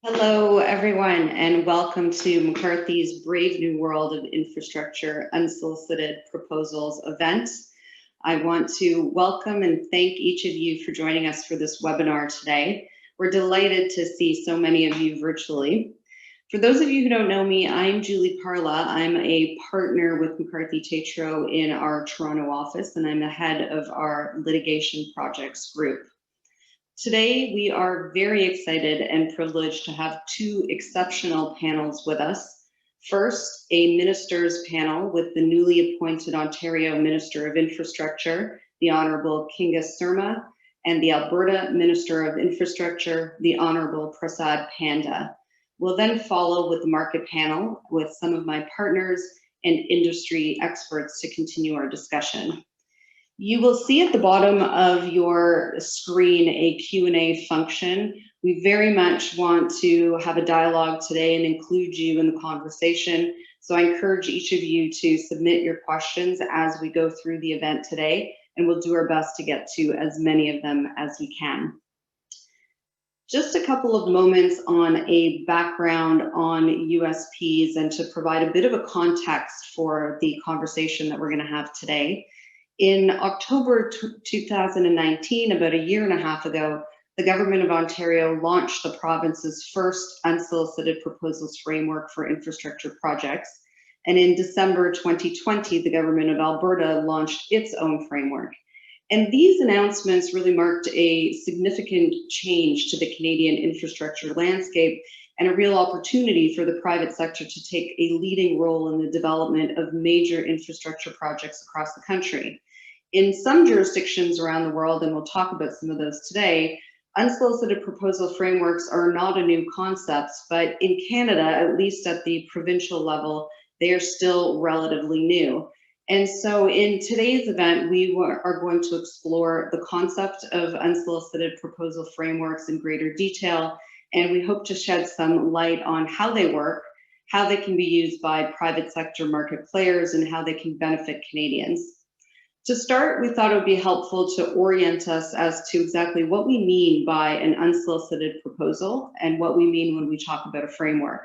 Hello, everyone, and welcome to McCarthy's Brave New World of Infrastructure Unsolicited Proposals event. I want to welcome and thank each of you for joining us for this webinar today. We're delighted to see so many of you virtually. For those of you who don't know me, I'm Julie Parla. I'm a partner with McCarthy Tétrault in our Toronto office, and I'm the head of our litigation projects group. Today, we are very excited and privileged to have two exceptional panels with us. First, a ministers panel with the newly appointed Ontario Minister of Infrastructure, the Honourable Kinga Surma, and the Alberta Minister of Infrastructure, the Honourable Prasad Panda. We'll then follow with the market panel with some of my partners and industry experts to continue our discussion. You will see at the bottom of your screen a Q&A function. We very much want to have a dialogue today and include you in the conversation. So I encourage each of you to submit your questions as we go through the event today, and we'll do our best to get to as many of them as we can. Just a couple of moments on a background on USPs and to provide a bit of a context for the conversation that we're going to have today. In October 2019, about a year and a half ago, the Government of Ontario launched the province's first unsolicited proposals framework for infrastructure projects. And in December 2020, the Government of Alberta launched its own framework. And these announcements really marked a significant change to the Canadian infrastructure landscape and a real opportunity for the private sector to take a leading role in the development of major infrastructure projects across the country. In some jurisdictions around the world, and we'll talk about some of those today, unsolicited proposal frameworks are not a new concept, but in Canada, at least at the provincial level, they are still relatively new. And so in today's event, we are going to explore the concept of unsolicited proposal frameworks in greater detail, and we hope to shed some light on how they work, how they can be used by private sector market players, and how they can benefit Canadians. To start, we thought it would be helpful to orient us as to exactly what we mean by an unsolicited proposal and what we mean when we talk about a framework.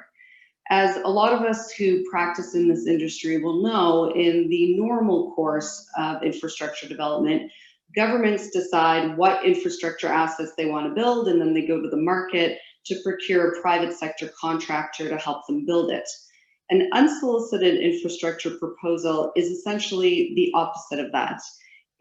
As a lot of us who practice in this industry will know, in the normal course of infrastructure development, governments decide what infrastructure assets they want to build, and then they go to the market to procure a private sector contractor to help them build it. An unsolicited infrastructure proposal is essentially the opposite of that.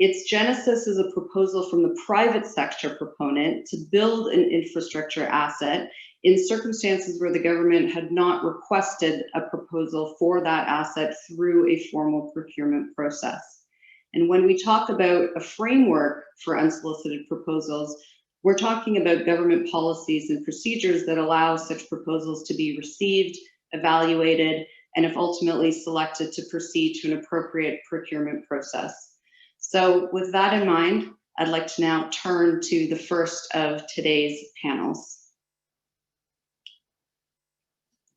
Its genesis is a proposal from the private sector proponent to build an infrastructure asset in circumstances where the government had not requested a proposal for that asset through a formal procurement process. And when we talk about a framework for unsolicited proposals, we're talking about government policies and procedures that allow such proposals to be received, evaluated, and if ultimately selected, to proceed to an appropriate procurement process. So with that in mind, I'd like to now turn to the first of today's panels.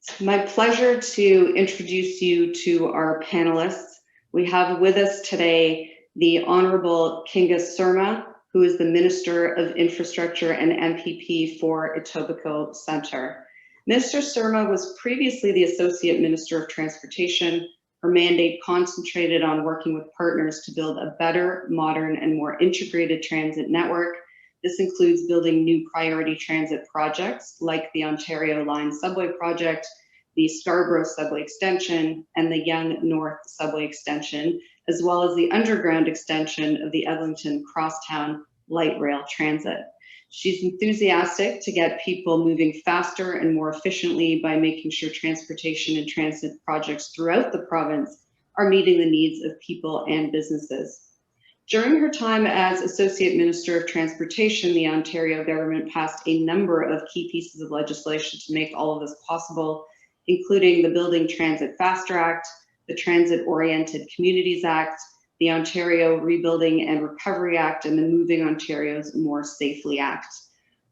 It's my pleasure to introduce you to our panelists. We have with us today the Honourable Kinga Surma, who is the Minister of Infrastructure and MPP for Etobicoke Centre. Minister Surma was previously the Associate Minister of Transportation. Her mandate concentrated on working with partners to build a better, modern, and more integrated transit network. This includes building new priority transit projects like the Ontario Line Subway Project, the Scarborough Subway Extension, and the Yonge North Subway Extension, as well as the underground extension of the Eglinton Crosstown Light Rail Transit. She's enthusiastic to get people moving faster and more efficiently by making sure transportation and transit projects throughout the province are meeting the needs of people and businesses. During her time as Associate Minister of Transportation, the Ontario government passed a number of key pieces of legislation to make all of this possible, including the Building Transit Faster Act, the Transit Oriented Communities Act, the Ontario Rebuilding and Recovery Act, and the Moving Ontario's More Safely Act.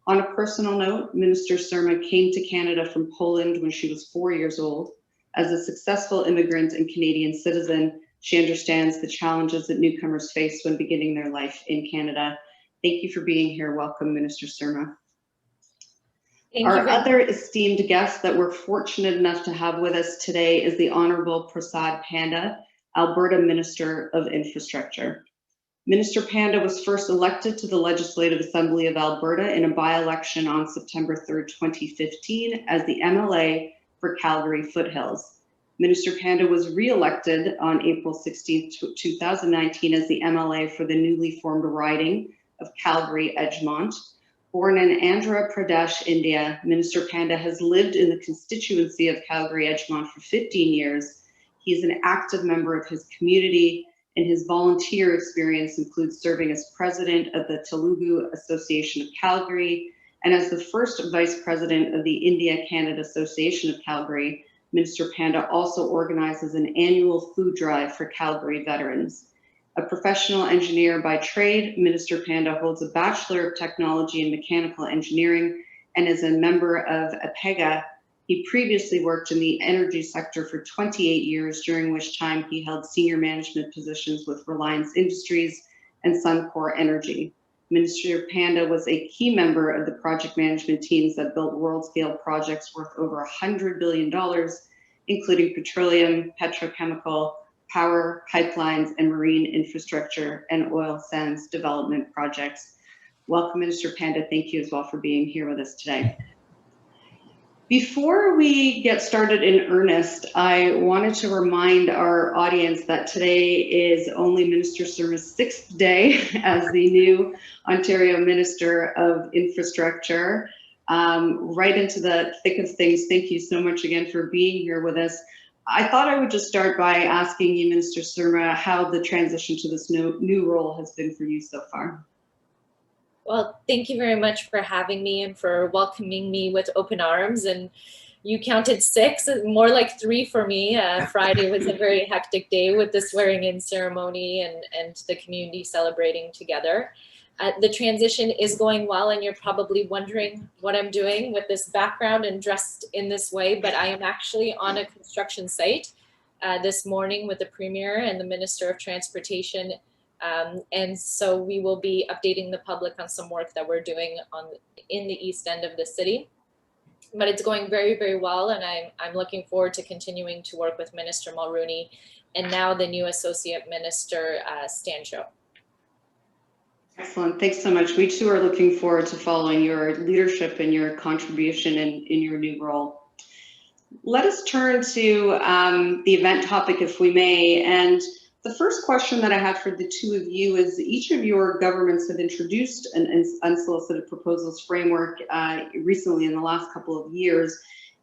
On a personal note, Minister Surma came to Canada from Poland when she was 4 years old. As a successful immigrant and Canadian citizen, she understands the challenges that newcomers face when beginning their life in Canada. Thank you for being here. Welcome, Minister Surma. Our other esteemed guest that we're fortunate enough to have with us today is the Honorable Prasad Panda, Alberta Minister of Infrastructure. Minister Panda was first elected to the Legislative Assembly of Alberta in a by-election on September 3rd, 2015 as the MLA for Calgary Foothills. Minister Panda was re-elected on April 16, 2019 as the MLA for the newly formed riding of Calgary-Edgemont. Born in Andhra Pradesh, India, Minister Panda has lived in the constituency of Calgary-Edgemont for 15 years. He's an active member of his community, and his volunteer experience includes serving as president of the Telugu Association of Calgary and as the first vice president of the India-Canada Association of Calgary. Minister Panda also organizes an annual food drive for Calgary veterans. A professional engineer by trade, Minister Panda holds a Bachelor of Technology in Mechanical Engineering and is a member of APEGA. He previously worked in the energy sector for 28 years, during which time he held senior management positions with Reliance Industries and Suncor Energy. Minister Panda was a key member of the project management teams that built world-scale projects worth over $100 billion, including petroleum, petrochemical, power, pipelines, and marine infrastructure and oil sands development projects. Welcome, Minister Panda. Thank you as well for being here with us today. Before we get started in earnest, I wanted to remind our audience that today is only Minister Surma's 6th day as the new Ontario Minister of Infrastructure. Right into the thick of things, thank you so much again for being here with us. I thought I would just start by asking you, Minister Surma, how the transition to this new role has been for you so far. Well, thank you very much for having me and for welcoming me with open arms. And you counted 6, more like 3 for me. Friday was a very hectic day with the swearing-in ceremony and the community celebrating together. The transition is going well, and you're probably wondering what I'm doing with this background and dressed in this way, but I am actually on a construction site this morning with the Premier and the Minister of Transportation. And so we will be updating the public on some work that we're doing in the east end of the city. But it's going very, very well, and I'm looking forward to continuing to work with Minister Mulrooney and now the new Associate Minister, Stancho. Excellent. Thanks so much. We too are looking forward to following your leadership and your contribution in your new role. Let us turn to the event topic, if we may. And the first question that I have for the two of you is, each of your governments have introduced an unsolicited proposals framework recently in the last couple of years.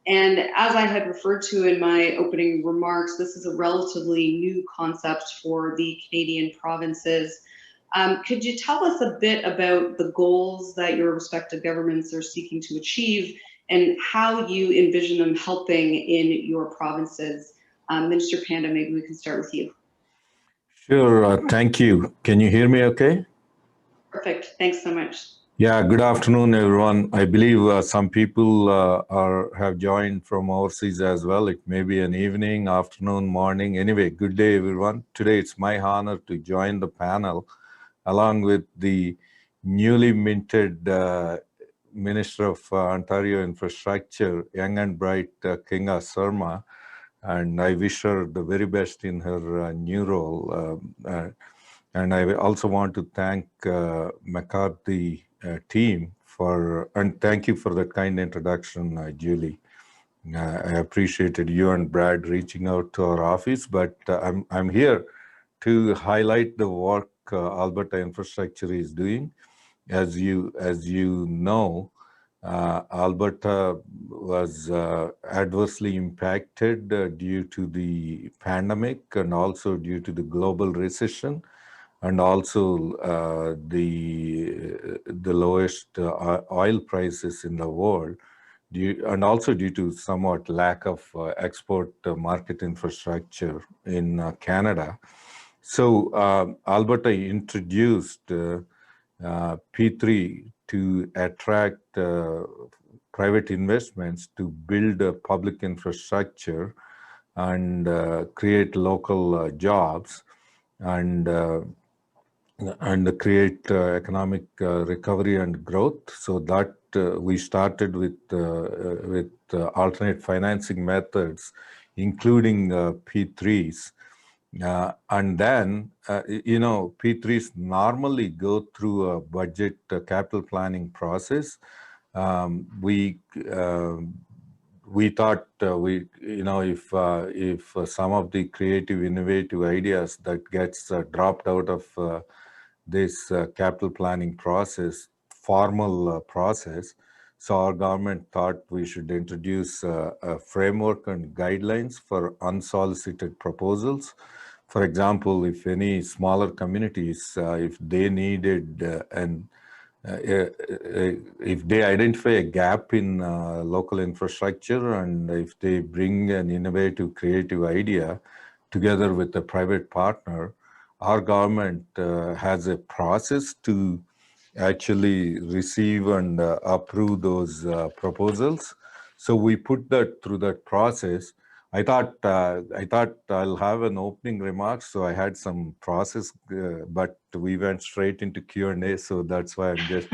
And as I had referred to in my opening remarks, this is a relatively new concept for the Canadian provinces. Could you tell us a bit about the goals that your respective governments are seeking to achieve and how you envision them helping in your provinces? Minister Panda, maybe we can start with you. Sure, thank you. Can you hear me okay? Perfect, thanks so much. Yeah, good afternoon, everyone. I believe some people have joined from overseas as well. It may be an evening, afternoon, morning. Anyway, good day, everyone. Today, it's my honor to join the panel along with the newly minted Minister of Ontario Infrastructure, young and bright Kinga Surma, and I wish her the very best in her new role. And I also want to thank McCarthy team and thank you for that kind introduction, Julie. I appreciated you and Brad reaching out to our office, but I'm here to highlight the work Alberta Infrastructure is doing. As you know, Alberta was adversely impacted due to the pandemic and also due to the global recession, and also the lowest oil prices in the world, and also due to somewhat lack of export market infrastructure in Canada. So Alberta introduced P3 to attract private investments to build public infrastructure and create local jobs. And and create economic recovery and growth. So that we started with alternate financing methods, including P3s. And then, P3s normally go through a budget capital planning process. We thought if some of the creative, innovative ideas that gets dropped out of this capital planning process, formal process. So our government thought we should introduce a framework and guidelines for unsolicited proposals. For example, if any smaller communities, if they needed if they identify a gap in local infrastructure, and if they bring an innovative, creative idea together with a private partner, our government has a process to actually receive and approve those proposals. So we put that through that process. I thought I'll have an opening remarks, so I had some process, but we went straight into Q&A, so that's why I'm just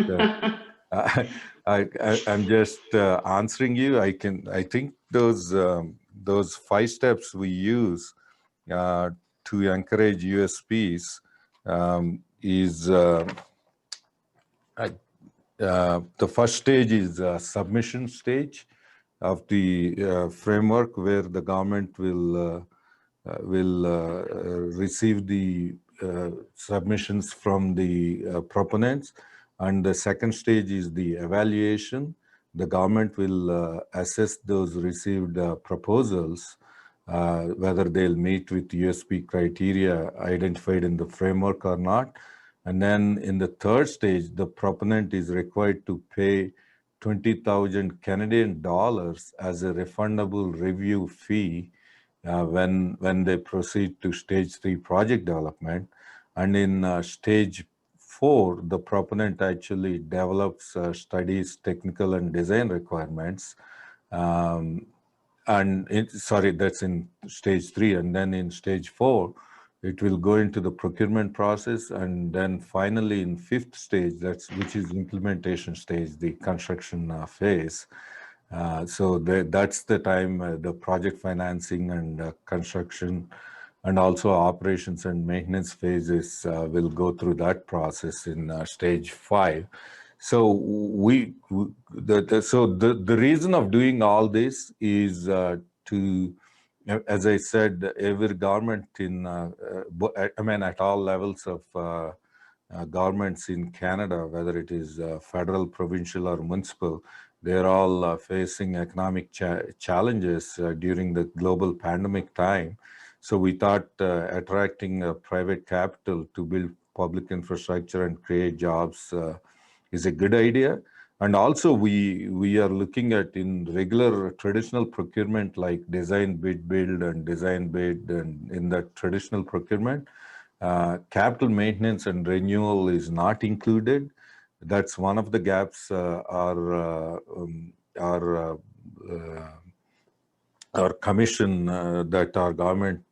I'm just answering you. I think those 5 steps we use to encourage USPs is the first stage is submission stage of the framework, where the government will receive the submissions from the proponents. And the second stage is the evaluation. The government will assess those received proposals, whether they'll meet with USP criteria identified in the framework or not. And then in the third stage, the proponent is required to pay 20,000 Canadian dollars as a refundable review fee when they proceed to stage 3 project development. And in stage 4, the proponent actually develops studies, technical and design requirements. That's in stage 3. And then in stage 4, it will go into the procurement process. And then finally in 5th stage, which is implementation stage, the construction phase. So that's the time the project financing and construction and also operations and maintenance phases will go through that process in stage 5. So the reason of doing all this is to, as I said, every government at all levels of governments in Canada, whether it is federal, provincial, or municipal, they're all facing economic challenges during the global pandemic time. So we thought attracting private capital to build public infrastructure and create jobs is a good idea. And also we are looking at, in regular traditional procurement like design, bid, build, and design, bid, and in that traditional procurement, capital maintenance and renewal is not included. That's one of the gaps our commission that our government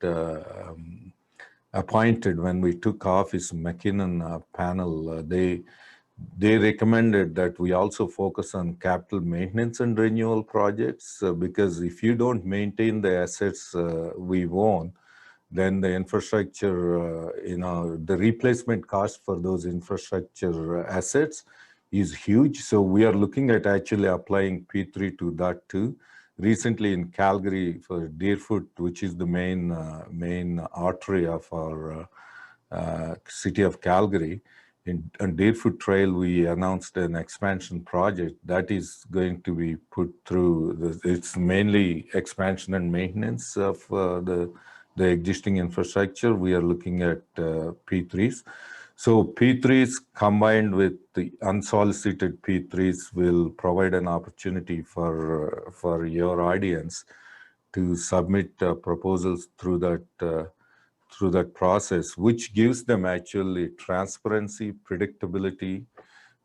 appointed when we took office, McKinnon panel, they recommended that we also focus on capital maintenance and renewal projects, because if you don't maintain the assets we own, then the infrastructure, the replacement cost for those infrastructure assets is huge. So we are looking at actually applying P3 to that too. Recently in Calgary for Deerfoot, which is the main artery of our city of Calgary, on Deerfoot Trail, we announced an expansion project that is going to be put through. It's mainly expansion and maintenance of the existing infrastructure. We are looking at P3s. So P3s combined with the unsolicited P3s will provide an opportunity for your audience to submit proposals through that process, which gives them actually transparency, predictability,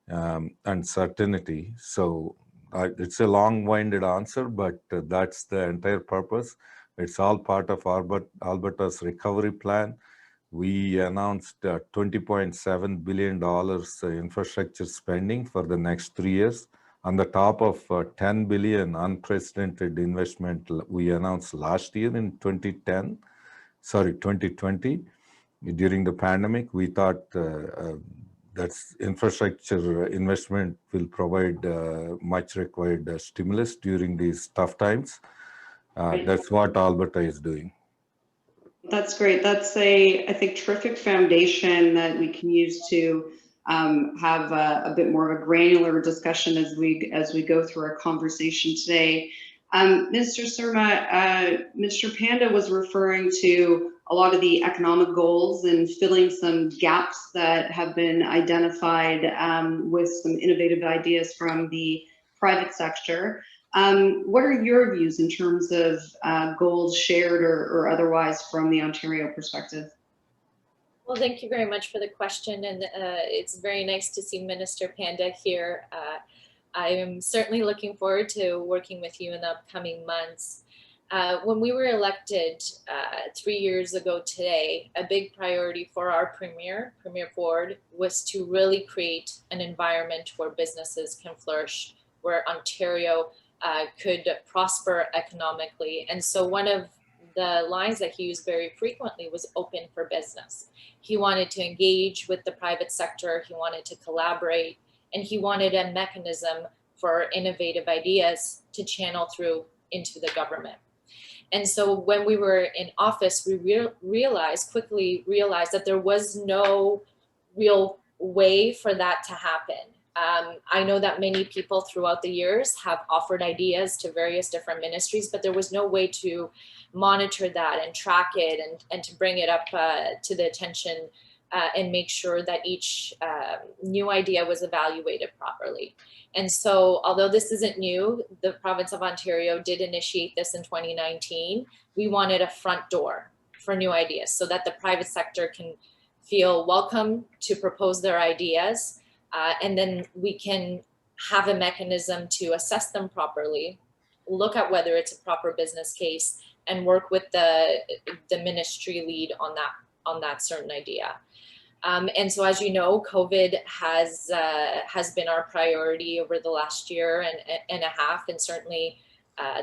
and certainty. So it's a long-winded answer, but that's the entire purpose. It's all part of Alberta's recovery plan. we announced $20.7 billion infrastructure spending for the next 3 years, on the top of $10 billion unprecedented investment we announced last year in 2020. During the pandemic, we thought that infrastructure investment will provide much required stimulus during these tough times. That's what Alberta is doing. That's great. That's I think, terrific foundation that we can use to have a bit more of a granular discussion as we go through our conversation today. Mr. Surma, Mr. Panda was referring to a lot of the economic goals and filling some gaps that have been identified with some innovative ideas from the private sector. What are your views in terms of goals shared or otherwise from the Ontario perspective? Well, thank you very much for the question, and it's very nice to see Minister Panda here. I am certainly looking forward to working with you in the upcoming months. When we were elected 3 years ago today, a big priority for our Premier Ford, was to really create an environment where businesses can flourish, where Ontario could prosper economically. And so one of the lines that he used very frequently was open for business. He wanted to engage with the private sector, he wanted to collaborate, and he wanted a mechanism for innovative ideas to channel through into the government. And so when we were in office, we quickly realized that there was no real way for that to happen. I know that many people throughout the years have offered ideas to various different ministries, but there was no way to monitor that and track it and to bring it up to the attention and make sure that each new idea was evaluated properly. And so, although this isn't new, the province of Ontario did initiate this in 2019. We wanted a front door for new ideas so that the private sector can feel welcome to propose their ideas. And then we can have a mechanism to assess them properly, look at whether it's a proper business case, and work with the ministry lead on that certain idea. And so, as you know, COVID has been our priority over the last year and a half, and certainly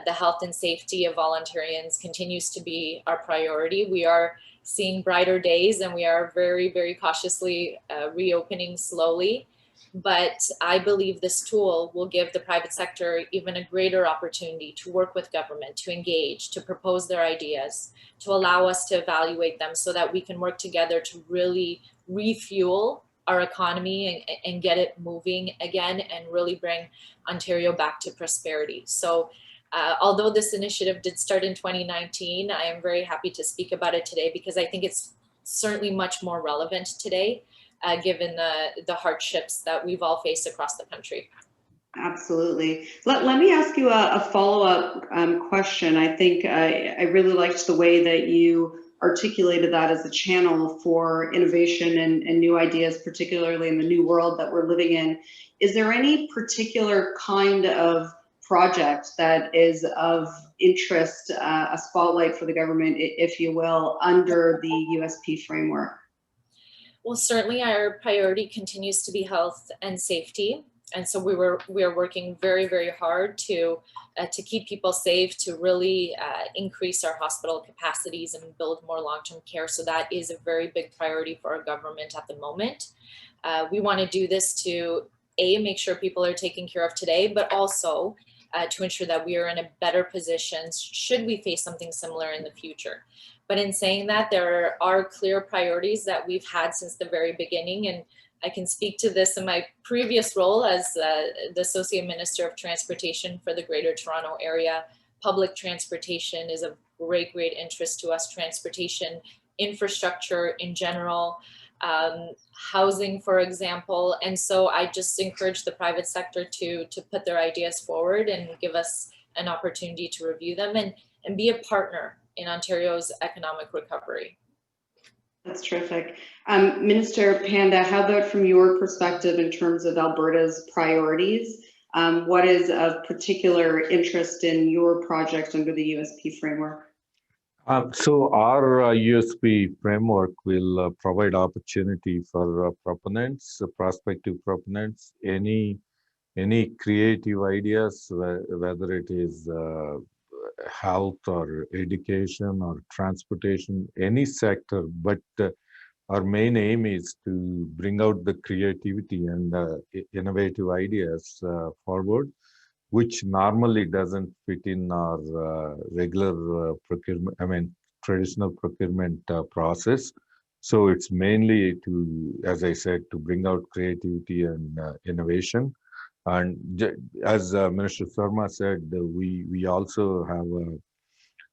the health and safety of Ontarians continues to be our priority. We are seeing brighter days, and we are very, very cautiously reopening slowly. But I believe this tool will give the private sector even a greater opportunity to work with government, to engage, to propose their ideas, to allow us to evaluate them so that we can work together to really refuel our economy and get it moving again and really bring Ontario back to prosperity. So although this initiative did start in 2019, I am very happy to speak about it today because I think it's certainly much more relevant today. Given the hardships that we've all faced across the country. Absolutely. Let me ask you a follow-up question. I think I really liked the way that you articulated that as a channel for innovation and new ideas, particularly in the new world that we're living in. Is there any particular kind of project that is of interest, a spotlight for the government, if you will, under the USP framework? Well, certainly our priority continues to be health and safety. And so we are working very, very hard to keep people safe, to really increase our hospital capacities and build more long-term care. So that is a very big priority for our government at the moment. We want to do this to, make sure people are taken care of today, but also to ensure that we are in a better position should we face something similar in the future. But in saying that, there are clear priorities that we've had since the very beginning, and I can speak to this in my previous role as the Associate Minister of Transportation for the Greater Toronto Area. Public transportation is of great interest to us, transportation infrastructure in general, housing, for example. And so I just encourage the private sector to put their ideas forward and give us an opportunity to review them and be a partner in Ontario's economic recovery. That's terrific. Minister Panda, how about from your perspective in terms of Alberta's priorities? What is of particular interest in your project under the USP framework? So our USP framework will provide opportunity for proponents, prospective proponents, any creative ideas, whether it is health or education or transportation, any sector. But our main aim is to bring out the creativity and innovative ideas forward, which normally doesn't fit in our regular procurement, traditional procurement process. So it's mainly to, as I said, to bring out creativity and innovation. And as Minister Sharma said, we also have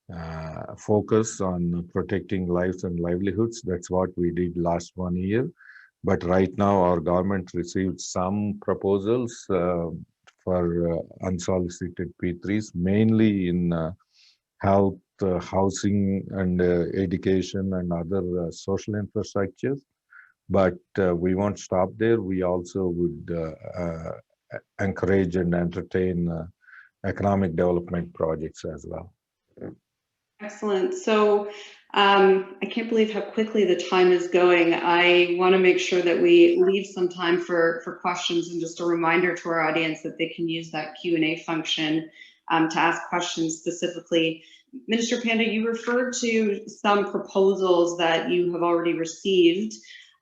a focus on protecting lives and livelihoods. That's what we did last 1 year. But right now, our government received some proposals for unsolicited P3s, mainly in health, housing, and education and other social infrastructures. But we won't stop there. We also would encourage and entertain economic development projects as well. Excellent. So I can't believe how quickly the time is going. I want to make sure that we leave some time for questions, and just a reminder to our audience that they can use that Q&A function to ask questions specifically. Minister Panda, you referred to some proposals that you have already received.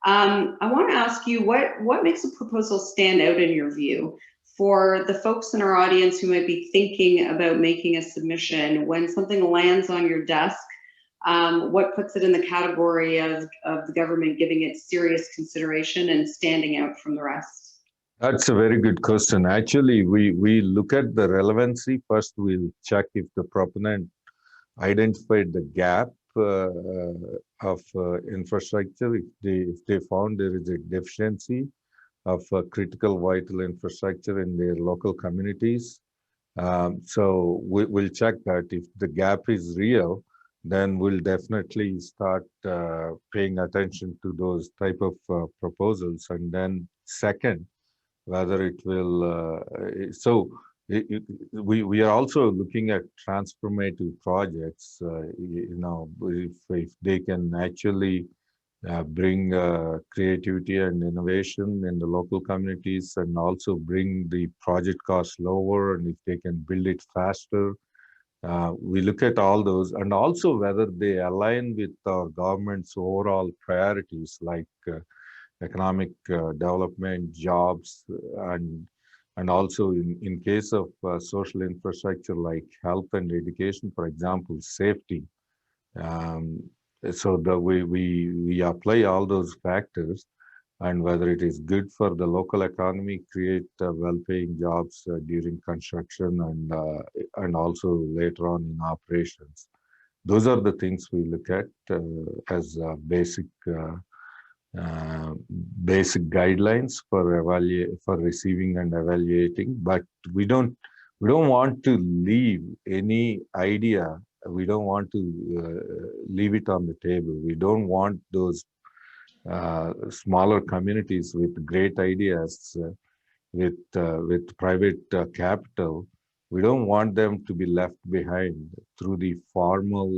I want to ask you, what makes a proposal stand out in your view? For the folks in our audience who might be thinking about making a submission, when something lands on your desk, what puts it in the category of the government giving it serious consideration and standing out from the rest? That's a very good question. Actually, we look at the relevancy. First, we'll check if the proponent identified the gap of infrastructure. If they found there is a deficiency of critical vital infrastructure in their local communities. So we'll check that. If the gap is real, then we'll definitely start paying attention to those type of proposals. And then second, whether it will, we are also looking at transformative projects, if they can actually bring creativity and innovation in the local communities, and also bring the project costs lower, and if they can build it faster. We look at all those, and also whether they align with our government's overall priorities, like economic development, jobs, and also in case of social infrastructure like health and education, for example, safety. So that we apply all those factors, and whether it is good for the local economy, create well-paying jobs during construction and also later on in operations. Those are the things we look at as basic guidelines for receiving and evaluating. But we don't want to leave any idea. We don't want to leave it on the table. We don't want those smaller communities with great ideas, with private capital. We don't want them to be left behind through the formal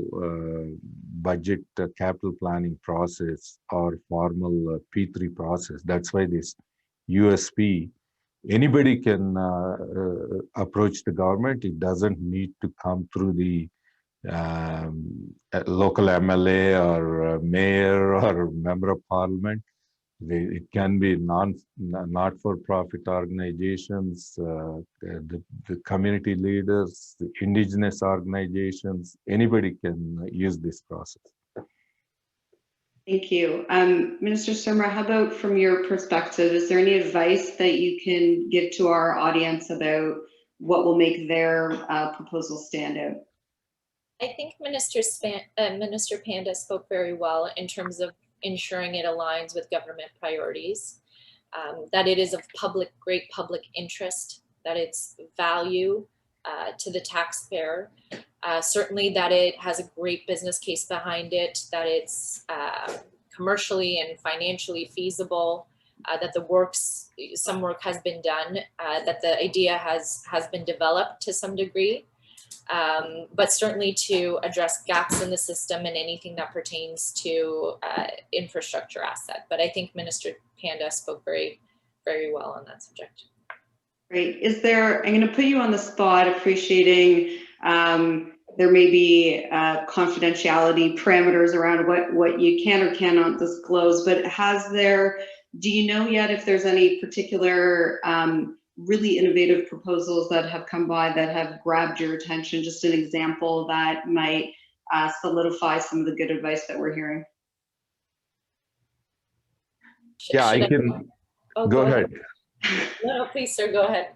budget capital planning process or formal P3 process. That's why this USP, anybody can approach the government. It doesn't need to come through the local MLA or mayor or member of parliament. It can be not-for-profit organizations, the community leaders, the indigenous organizations. Anybody can use this process. Thank you. Minister Sharma, how about from your perspective, is there any advice that you can give to our audience about what will make their proposal stand out? I think Minister Panda spoke very well in terms of ensuring it aligns with government priorities, that it is of great public interest, that it's value to the taxpayer, certainly that it has a great business case behind it, that it's commercially and financially feasible, that some work has been done, that the idea has been developed to some degree. but certainly to address gaps in the system and anything that pertains to infrastructure asset. But I think Minister Panda spoke very, very well on that subject. Great. I'm going to put you on the spot, appreciating there may be confidentiality parameters around what you can or cannot disclose, but do you know yet if there's any particular really innovative proposals that have come by that have grabbed your attention? Just an example that might solidify some of the good advice that we're hearing. Yeah, I can. Go ahead. No, please, sir, go ahead.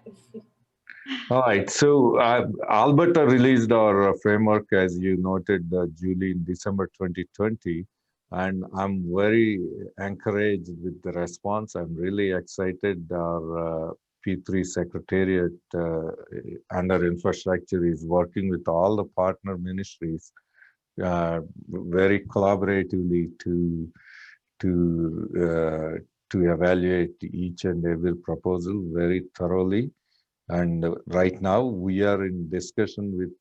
All right. So Alberta released our framework, as you noted, Julie, in December 2020. And I'm very encouraged with the response. I'm really excited. Our P3 Secretariat under infrastructure is working with all the partner ministries very collaboratively to evaluate each and every proposal very thoroughly. And right now we are in discussion with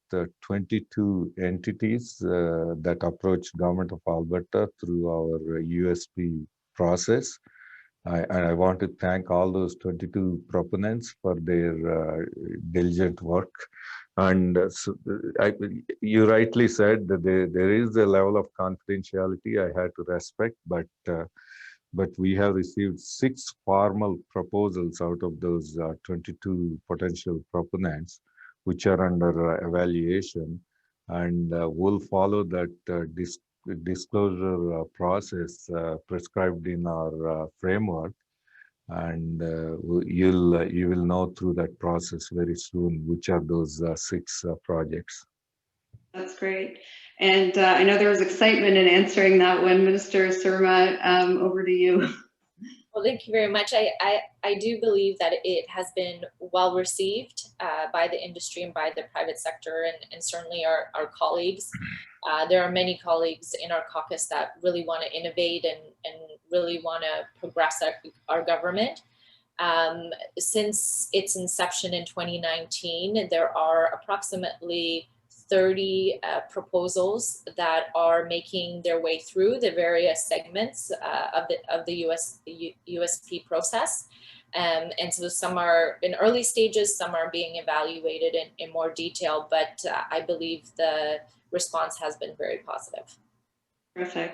22 entities that approach Government of Alberta through our USP process. And I want to thank all those 22 proponents for their diligent work. And you rightly said that there is a level of confidentiality I had to respect, but we have received 6 formal proposals out of those 22 potential proponents, which are under evaluation, and we'll follow that disclosure process prescribed in our framework, and you will know through that process very soon which are those 6 projects. That's great. And I know there was excitement in answering that one. Minister Surma, over to you. Well, thank you very much. I do believe that it has been well received by the industry and by the private sector, and certainly our colleagues. There are many colleagues in our caucus that really want to innovate and really want to progress our government. Since its inception in 2019, there are approximately 30 proposals that are making their way through the various segments of the USP process. And so some are in early stages, some are being evaluated in more detail, but I believe the response has been very positive. Terrific.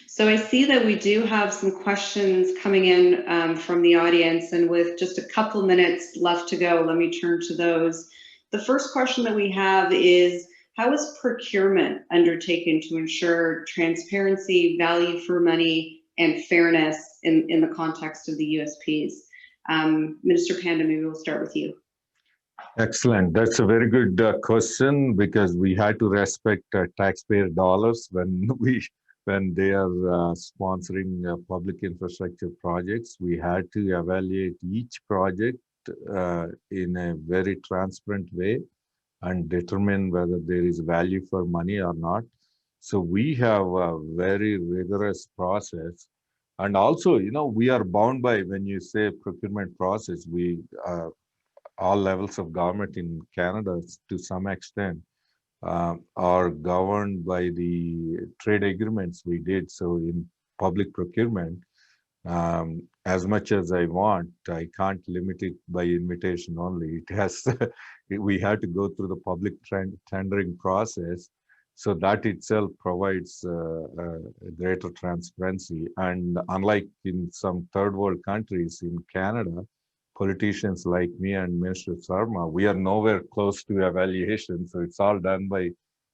So I see that we do have some questions coming in from the audience, and with just a couple minutes left to go, let me turn to those. The first question that we have is, how is procurement undertaken to ensure transparency, value for money, and fairness in the context of the USPs? Minister Panda, maybe we'll start with you. Excellent. That's a very good question, because we had to respect taxpayer dollars when they are sponsoring public infrastructure projects. We had to evaluate each project in a very transparent way and determine whether there is value for money or not. So we have a very rigorous process. And also, we are bound by, when you say procurement process, we all levels of government in Canada, to some extent, are governed by the trade agreements we did. So in public procurement, as much as I want, I can't limit it by invitation only. It has, we had to go through the public tendering process. So that itself provides greater transparency. And unlike in some third world countries, in Canada, politicians like me and Minister Sarma, we are nowhere close to evaluation. So it's all done by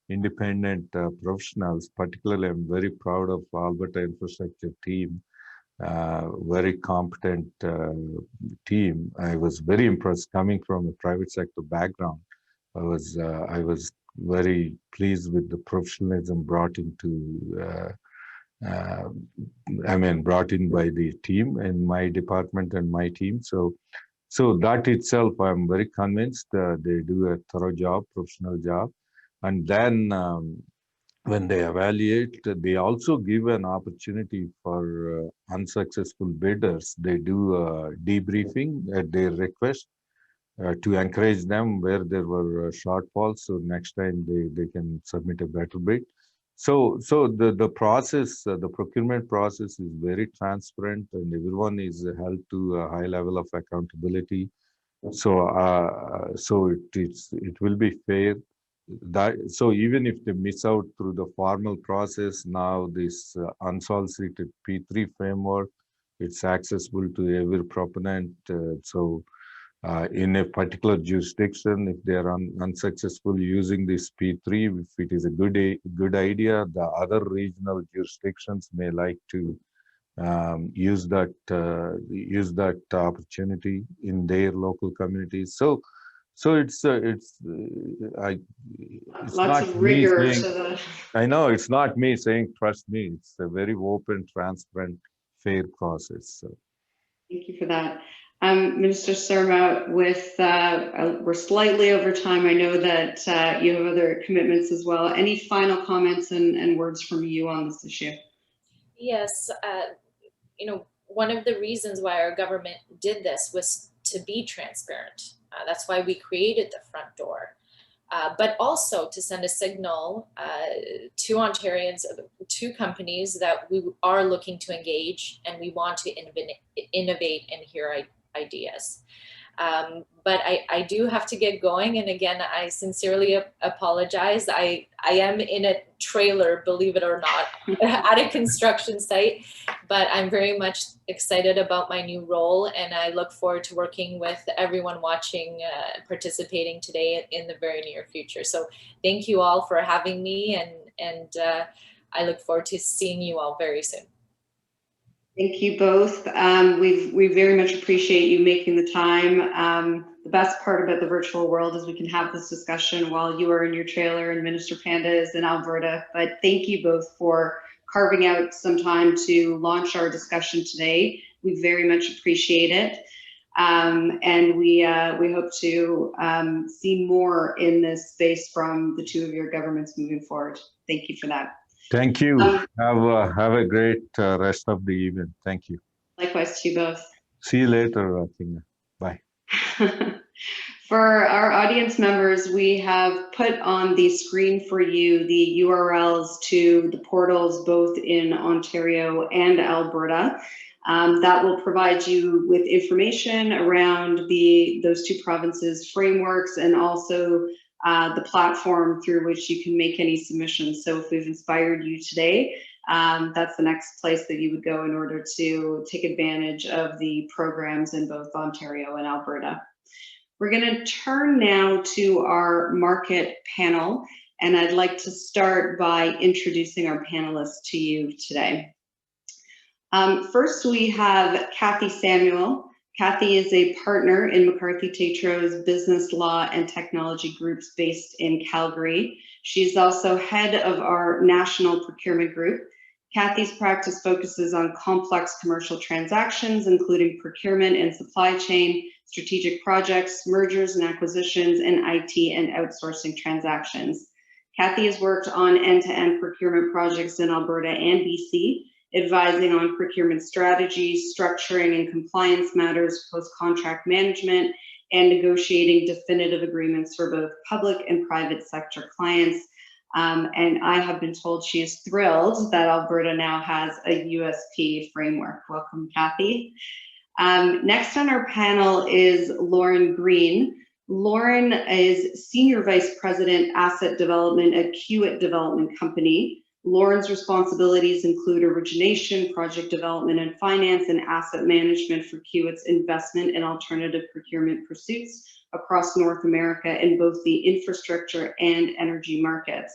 independent professionals. Particularly, I'm very proud of Alberta infrastructure team. Very competent team. I was very impressed coming from a private sector background. I was very pleased with the professionalism brought into, brought in by the team in my department and my team. So that itself, I'm very convinced they do a thorough job, professional job. And then when they evaluate, they also give an opportunity for unsuccessful bidders. They do a debriefing at their request, to encourage them where there were shortfalls, so next time they can submit a better bid. So the process, the procurement process is very transparent, and everyone is held to a high level of accountability. So it will be fair. So even if they miss out through the formal process, now this unsolicited P3 framework, it's accessible to every proponent. In a particular jurisdiction, if they are unsuccessful using this P3, if it is a good idea, the other regional jurisdictions may like to use that opportunity in their local communities. So it's Lots not of me rigor saying, to the. I know it's not me saying trust me. It's a very open, transparent, fair process. So. Thank you for that. Minister Surma, we're slightly over time. I know that you have other commitments as well. Any final comments and words from you on this issue? Yes, one of the reasons why our government did this was to be transparent. That's why we created the front door. But also to send a signal to Ontarians, to companies that we are looking to engage and we want to innovate and hear ideas. But I do have to get going. And again, I sincerely apologize. I am in a trailer, believe it or not, at a construction site, but I'm very much excited about my new role. And I look forward to working with everyone watching, participating today in the very near future. So thank you all for having me. And I look forward to seeing you all very soon. Thank you both. We very much appreciate you making the time. The best part about the virtual world is we can have this discussion while you are in your trailer and Minister Panda is in Alberta. But thank you both for carving out some time to launch our discussion today. We very much appreciate it. And we hope to see more in this space from the two of your governments moving forward. Thank you for that. Thank you. Have a great rest of the evening. Thank you. Likewise to you both. See you later, Athena. Bye. For our audience members, we have put on the screen for you the URLs to the portals both in Ontario and Alberta. That will provide you with information around those two provinces' frameworks and also the platform through which you can make any submissions. So if we've inspired you today, that's the next place that you would go in order to take advantage of the programs in both Ontario and Alberta. We're going to turn now to our market panel, and I'd like to start by introducing our panelists to you today. First, we have Kathy Samuel. Kathy is a partner in McCarthy Tétrault's business law and technology groups based in Calgary. She's also head of our national procurement group. Kathy's practice focuses on complex commercial transactions, including procurement and supply chain, strategic projects, mergers and acquisitions, and IT and outsourcing transactions. Kathy has worked on end-to-end procurement projects in Alberta and BC, advising on procurement strategies, structuring and compliance matters, post-contract management, and negotiating definitive agreements for both public and private sector clients. And I have been told she is thrilled that Alberta now has a USP framework. Welcome, Kathy. Next on our panel is Lauren Green. Lauren is Senior Vice President, Asset Development at Kiewit Development Company. Lauren's responsibilities include origination, project development and finance, and asset management for Kiewit's investment and alternative procurement pursuits across North America in both the infrastructure and energy markets.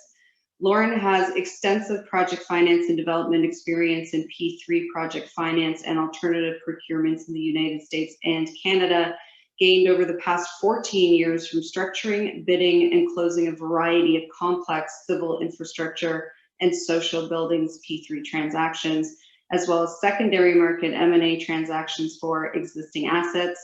Lauren has extensive project finance and development experience in P3 project finance and alternative procurements in the United States and Canada, gained over the past 14 years from structuring, bidding, and closing a variety of complex civil infrastructure and social buildings P3 transactions, as well as secondary market M&A transactions for existing assets.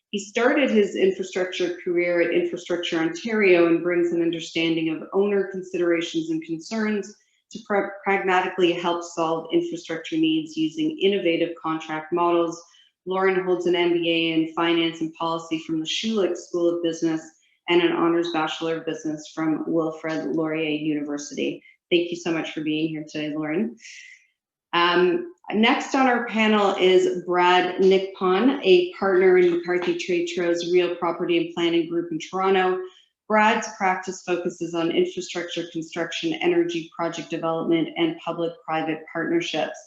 He started his infrastructure career at Infrastructure Ontario and brings an understanding of owner considerations and concerns to pragmatically help solve infrastructure needs using innovative contract models, Lauren holds an MBA in Finance and Policy from the Schulich School of Business and an Honors Bachelor of Business from Wilfrid Laurier University. Thank you so much for being here today, Lauren. Next on our panel is Brad Nickpon, a partner in McCarthy Tétrault's Real Property and Planning Group in Toronto. Brad's practice focuses on infrastructure construction, energy project development, and public-private partnerships.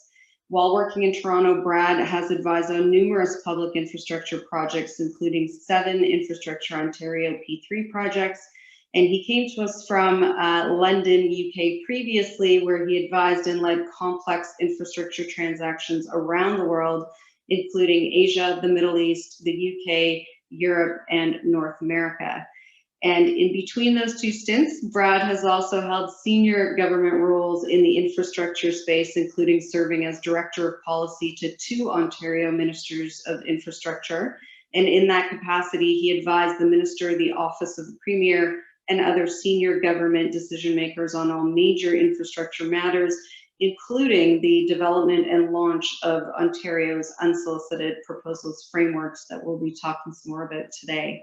While working in Toronto, Brad has advised on numerous public infrastructure projects, including 7 Infrastructure Ontario P3 projects. And he came to us from London, UK previously, where he advised and led complex infrastructure transactions around the world, including Asia, the Middle East, the UK, Europe, and North America. And in between those 2 stints, Brad has also held senior government roles in the infrastructure space, including serving as Director of Policy to 2 Ontario Ministers of Infrastructure. And in that capacity, he advised the Minister, the Office of the Premier, and other senior government decision makers on all major infrastructure matters, including the development and launch of Ontario's Unsolicited Proposals Frameworks that we'll be talking some more about today.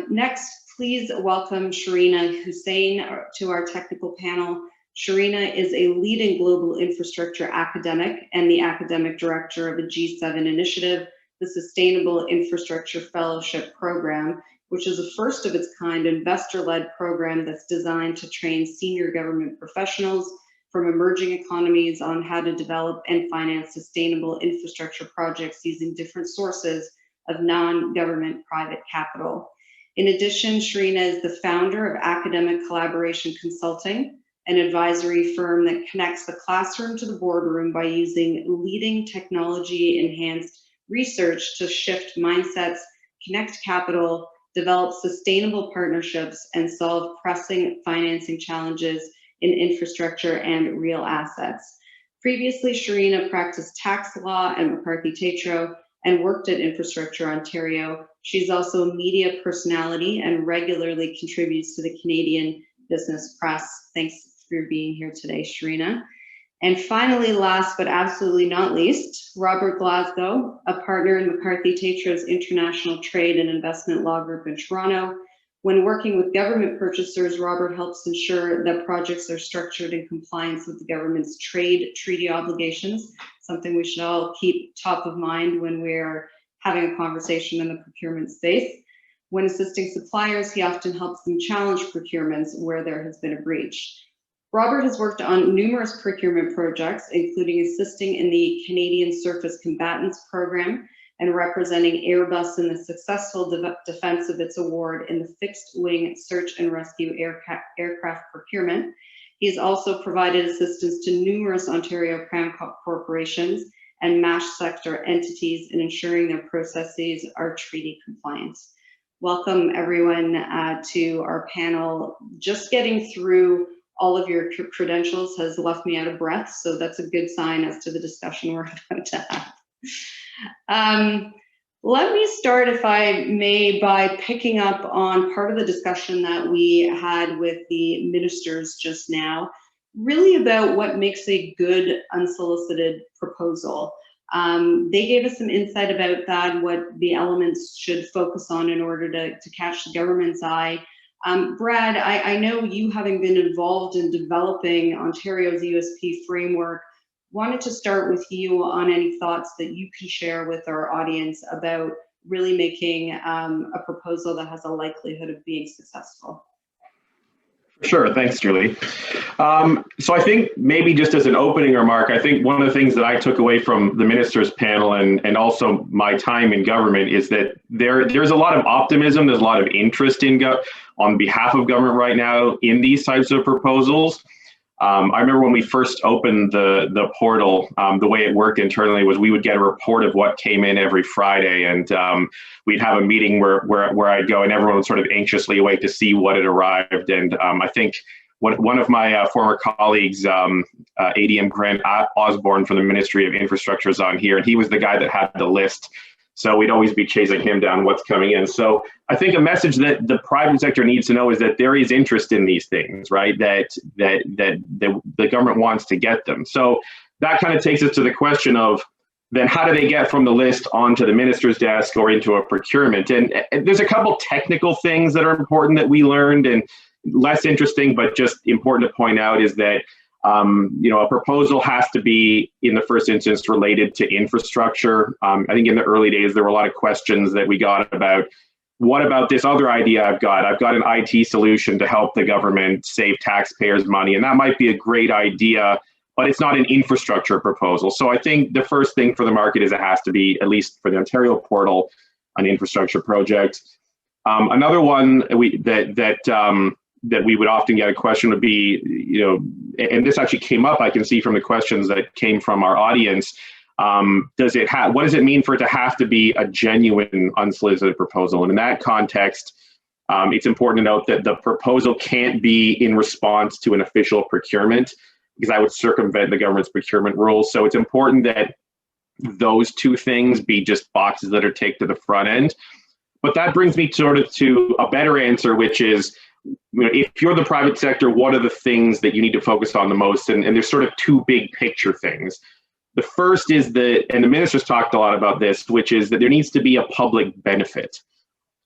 Next, please welcome Sharina Hussain to our technical panel. Sharina is a leading global infrastructure academic and the academic director of a G7 initiative, the Sustainable Infrastructure Fellowship Program, which is a first of its kind investor-led program that's designed to train senior government professionals from emerging economies on how to develop and finance sustainable infrastructure projects using different sources of non-government private capital. In addition, Sharina is the founder of Academic Collaboration Consulting, an advisory firm that connects the classroom to the boardroom by using leading technology-enhanced research to shift mindsets, connect capital, develop sustainable partnerships, and solve pressing financing challenges in infrastructure and real assets. Previously, Sharina practiced tax law at McCarthy Tétrault and worked at Infrastructure Ontario. She's also a media personality and regularly contributes to the Canadian business press. Thanks for being here today, Sharina. And finally, last but absolutely not least, Robert Glasgow, a partner in McCarthy Tétrault's International Trade and Investment Law Group in Toronto. When working with government purchasers, Robert helps ensure that projects are structured in compliance with the government's trade treaty obligations, something we should all keep top of mind when we're having a conversation in the procurement space. When assisting suppliers, he often helps them challenge procurements where there has been a breach. Robert has worked on numerous procurement projects, including assisting in the Canadian Surface Combatants Program and representing Airbus in the successful defense of its award in the fixed-wing search and rescue aircraft procurement. He's also provided assistance to numerous Ontario Crown corporations and MASH sector entities in ensuring their processes are treaty compliant. Welcome everyone to our panel. Just getting through all of your credentials has left me out of breath, so that's a good sign as to the discussion we're about to have. Let me start, if I may, by picking up on part of the discussion that we had with the ministers just now, really about what makes a good unsolicited proposal. They gave us some insight about that, what the elements should focus on in order to catch the government's eye. Brad, I know you, having been involved in developing Ontario's USP framework, wanted to start with you on any thoughts that you can share with our audience about really making a proposal that has a likelihood of being successful. Sure, thanks, Julie. So I think maybe just as an opening remark, I think one of the things that I took away from the ministers panel and also my time in government is that there's a lot of optimism, there's a lot of interest on behalf of government right now in these types of proposals. I remember when we first opened the portal, the way it worked internally was we would get a report of what came in every Friday, and we'd have a meeting where I'd go and everyone would sort of anxiously wait to see what had arrived. And I think one of my former colleagues, ADM Grant Osborne from the Ministry of Infrastructure, is on here, and he was the guy that had the list. So we'd always be chasing him down what's coming in. So I think a message that the private sector needs to know is that there is interest in these things, right? That the government wants to get them. So that kind of takes us to the question of then how do they get from the list onto the minister's desk or into a procurement? And there's a couple technical things that are important that we learned, and less interesting, but just important to point out is that a proposal has to be, in the first instance, related to infrastructure. I think in the early days, there were a lot of questions that we got about, what about this other idea I've got? I've got an IT solution to help the government save taxpayers money, and that might be a great idea, but it's not an infrastructure proposal. So I think the first thing for the market is it has to be, at least for the Ontario portal, an infrastructure project. Another one that we would often get a question would be, and this actually came up, I can see from the questions that came from our audience, what does it mean for it to have to be a genuine unsolicited proposal? And in that context, it's important to note that the proposal can't be in response to an official procurement, because that would circumvent the government's procurement rules. So it's important that those two things be just boxes that are ticked to the front end. But that brings me sort of to a better answer, which is, if you're the private sector, what are the things that you need to focus on the most? And there's sort of two big picture things. The first is and the minister's talked a lot about this, which is that there needs to be a public benefit.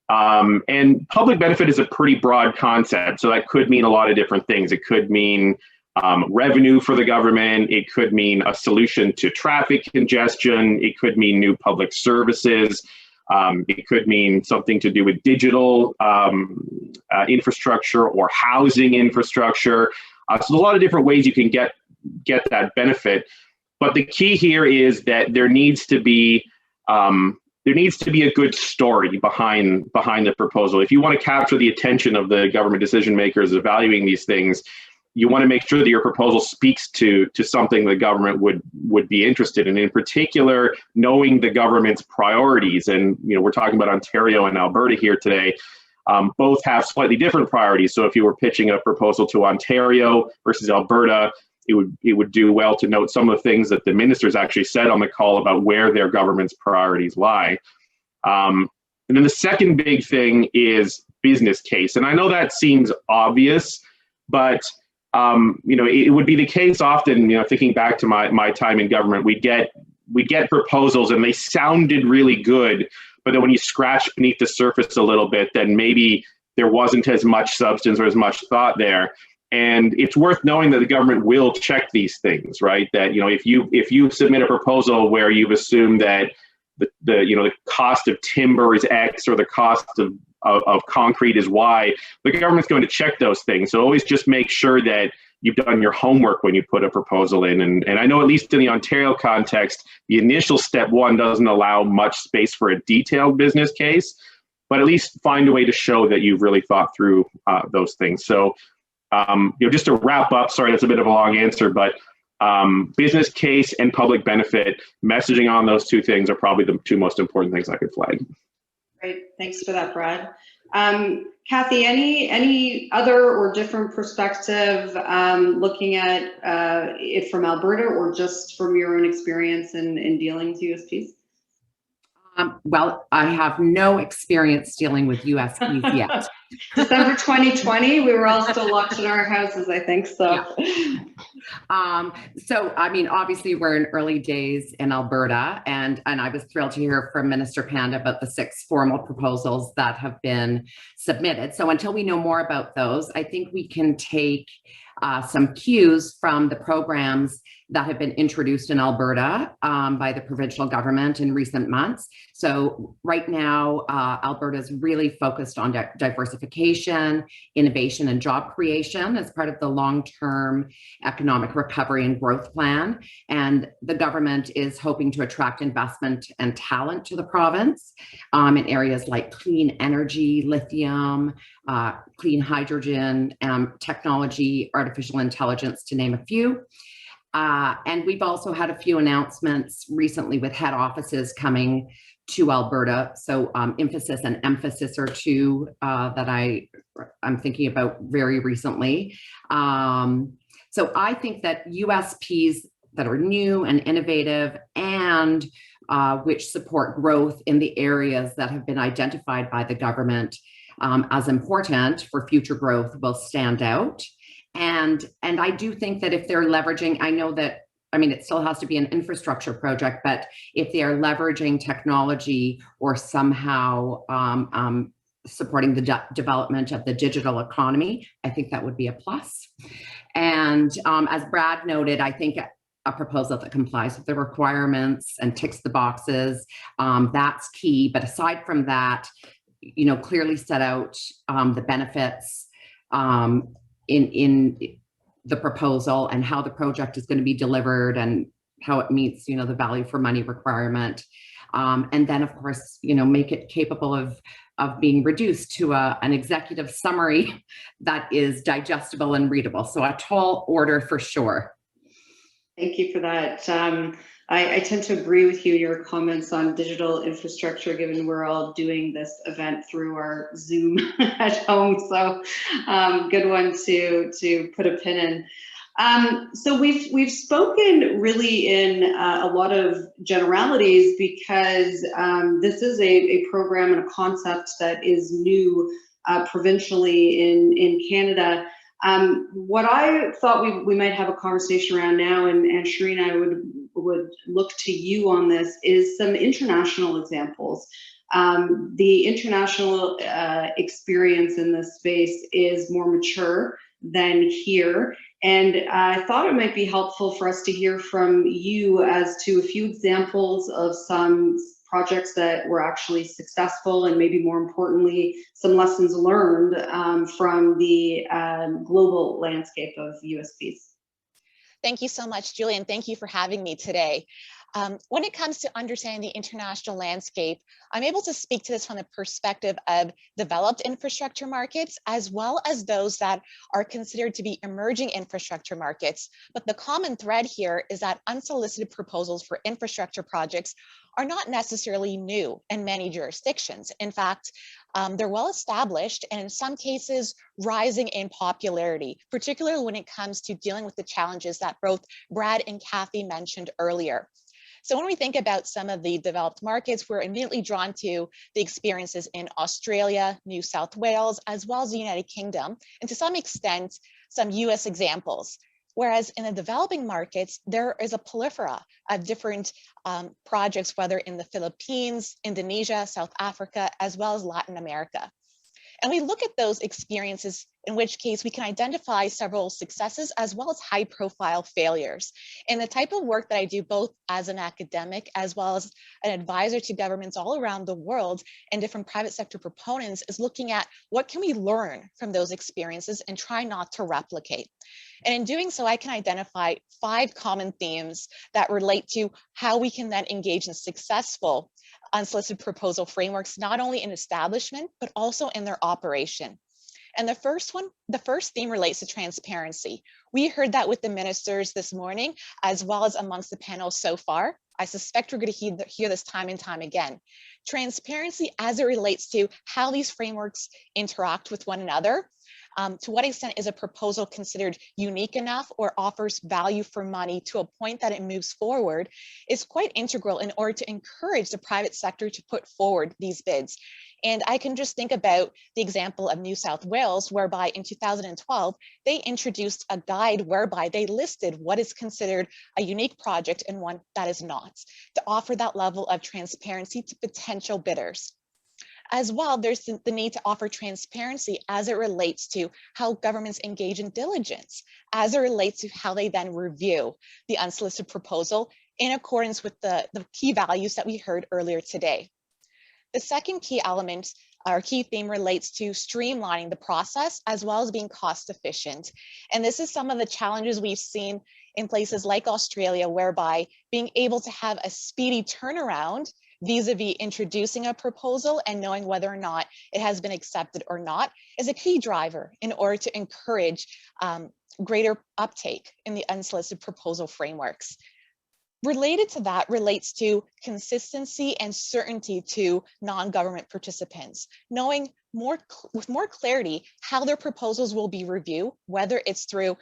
And public benefit is a pretty broad concept. So that could mean a lot of different things. It could mean revenue for the government. It could mean a solution to traffic congestion. It could mean new public services. It could mean something to do with digital infrastructure or housing infrastructure. So there's a lot of different ways you can get that benefit. But the key here is that there needs to be a good story behind the proposal. If you want to capture the attention of the government decision makers evaluating these things, you want to make sure that your proposal speaks to something the government would be interested in. In particular, knowing the government's priorities. And we're talking about Ontario and Alberta here today. Both have slightly different priorities. So if you were pitching a proposal to Ontario versus Alberta, it would do well to note some of the things that the ministers actually said on the call about where their government's priorities lie. And then the second big thing is business case. And I know that seems obvious, but it would be the case often, thinking back to my time in government, we'd get proposals and they sounded really good, but then when you scratch beneath the surface a little bit, then maybe there wasn't as much substance or as much thought there. And it's worth knowing that the government will check these things, right? That, if you submit a proposal where you've assumed that the cost of timber is X or the cost of concrete is Y, the government's going to check those things. So always just make sure that you've done your homework when you put a proposal in. And I know, at least in the Ontario context, the initial step one doesn't allow much space for a detailed business case, but at least find a way to show that you've really thought through those things. So, just to wrap up, sorry, that's a bit of a long answer, but business case and public benefit, messaging on those two things are probably the two most important things I could flag. Great, thanks for that, Brad. Kathy, any other or different perspective looking at it from Alberta, or just from your own experience in dealing with USPs? Well, I have no experience dealing with USPs yet. December 2020, we were all still locked in our houses, I think so. Yeah. So, I mean, obviously we're in early days in Alberta, and I was thrilled to hear from Minister Panda about the 6 formal proposals that have been submitted. So until we know more about those, I think we can take some cues from the programs that have been introduced in Alberta by the provincial government in recent months. So right now, Alberta is really focused on diversification, innovation, and job creation as part of the long-term economic recovery and growth plan. And the government is hoping to attract investment and talent to the province in areas like clean energy, lithium, clean hydrogen, technology, artificial intelligence, to name a few. And we've also had a few announcements recently with head offices coming to Alberta. So emphasis are two that I'm thinking about very recently. So I think that USPs that are new and innovative and which support growth in the areas that have been identified by the government as important for future growth will stand out. And I do think that if they're leveraging, I know that I mean, it still has to be an infrastructure project, but if they are leveraging technology or somehow supporting the development of the digital economy, I think that would be a plus. And as Brad noted, I think a proposal that complies with the requirements and ticks the boxes, that's key. But aside from that, you know, clearly set out the benefits in the proposal and how the project is going to be delivered and how it meets, you know, the value for money requirement. And then, of course, you know, make it capable of being reduced to an executive summary that is digestible and readable. So a tall order for sure. Thank you for that. I tend to agree with you, your comments on digital infrastructure, given we're all doing this event through our Zoom at home. So good one to put a pin in. So we've spoken really in a lot of generalities because this is a program and a concept that is new provincially in Canada. What I thought we might have a conversation around now, and Shireen, I would look to you on this, is some international examples. The international experience in this space is more mature than here. And I thought it might be helpful for us to hear from you as to a few examples of some projects that were actually successful, and maybe more importantly, some lessons learned from the global landscape of USPs. Thank you so much, Julie, and thank you for having me today. When it comes to understanding the international landscape, I'm able to speak to this from the perspective of developed infrastructure markets, as well as those that are considered to be emerging infrastructure markets. But the common thread here is that unsolicited proposals for infrastructure projects are not necessarily new in many jurisdictions. In fact, they're well established and in some cases rising in popularity, particularly when it comes to dealing with the challenges that both Brad and Kathy mentioned earlier. So when we think about some of the developed markets, we're immediately drawn to the experiences in Australia, New South Wales, as well as the United Kingdom, and to some extent, some US examples. Whereas in the developing markets, there is a plethora of different projects, whether in the Philippines, Indonesia, South Africa, as well as Latin America. And we look at those experiences, in which case we can identify several successes as well as high profile failures. And the type of work that I do both as an academic as well as an advisor to governments all around the world and different private sector proponents is looking at what can we learn from those experiences and try not to replicate. And in doing so, I can identify 5 common themes that relate to how we can then engage in successful unsolicited proposal frameworks, not only in establishment, but also in their operation. And the first theme relates to transparency. We heard that with the ministers this morning, as well as amongst the panel so far. I suspect we're going to hear this time and time again. Transparency as it relates to how these frameworks interact with one another. To what extent is a proposal considered unique enough or offers value for money to a point that it moves forward is quite integral in order to encourage the private sector to put forward these bids. And I can just think about the example of New South Wales, whereby in 2012, they introduced a guide whereby they listed what is considered a unique project and one that is not, to offer that level of transparency to potential bidders. As well, there's the need to offer transparency as it relates to how governments engage in diligence, as it relates to how they then review the unsolicited proposal in accordance with the key values that we heard earlier today. The second key element, or key theme, relates to streamlining the process as well as being cost efficient. And this is some of the challenges we've seen in places like Australia, whereby being able to have a speedy turnaround vis-a-vis introducing a proposal and knowing whether or not it has been accepted or not is a key driver in order to encourage greater uptake in the unsolicited proposal frameworks. Related to that relates to consistency and certainty to non-government participants, knowing with more clarity how their proposals will be reviewed, whether it's through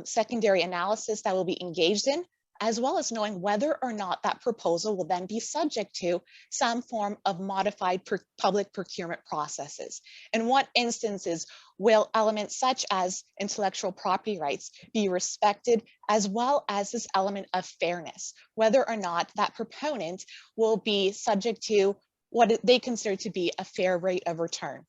secondary analysis that will be engaged in, as well as knowing whether or not that proposal will then be subject to some form of modified public procurement processes. In what instances will elements such as intellectual property rights be respected, as well as this element of fairness, whether or not that proponent will be subject to what they consider to be a fair rate of return.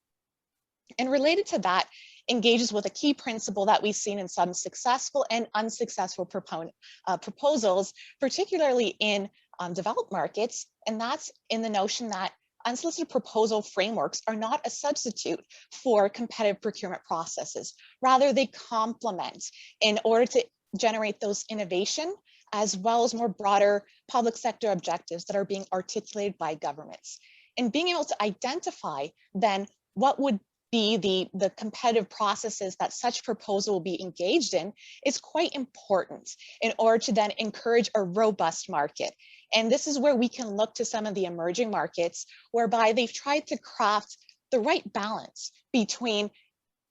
And related to that, engages with a key principle that we've seen in some successful and unsuccessful proposals, particularly in developed markets, and that's in the notion that unsolicited proposal frameworks are not a substitute for competitive procurement processes. Rather, they complement in order to generate those innovation as well as more broader public sector objectives that are being articulated by governments. And being able to identify then what would be the competitive processes that such proposal will be engaged in is quite important in order to then encourage a robust market. And this is where we can look to some of the emerging markets whereby they've tried to craft the right balance between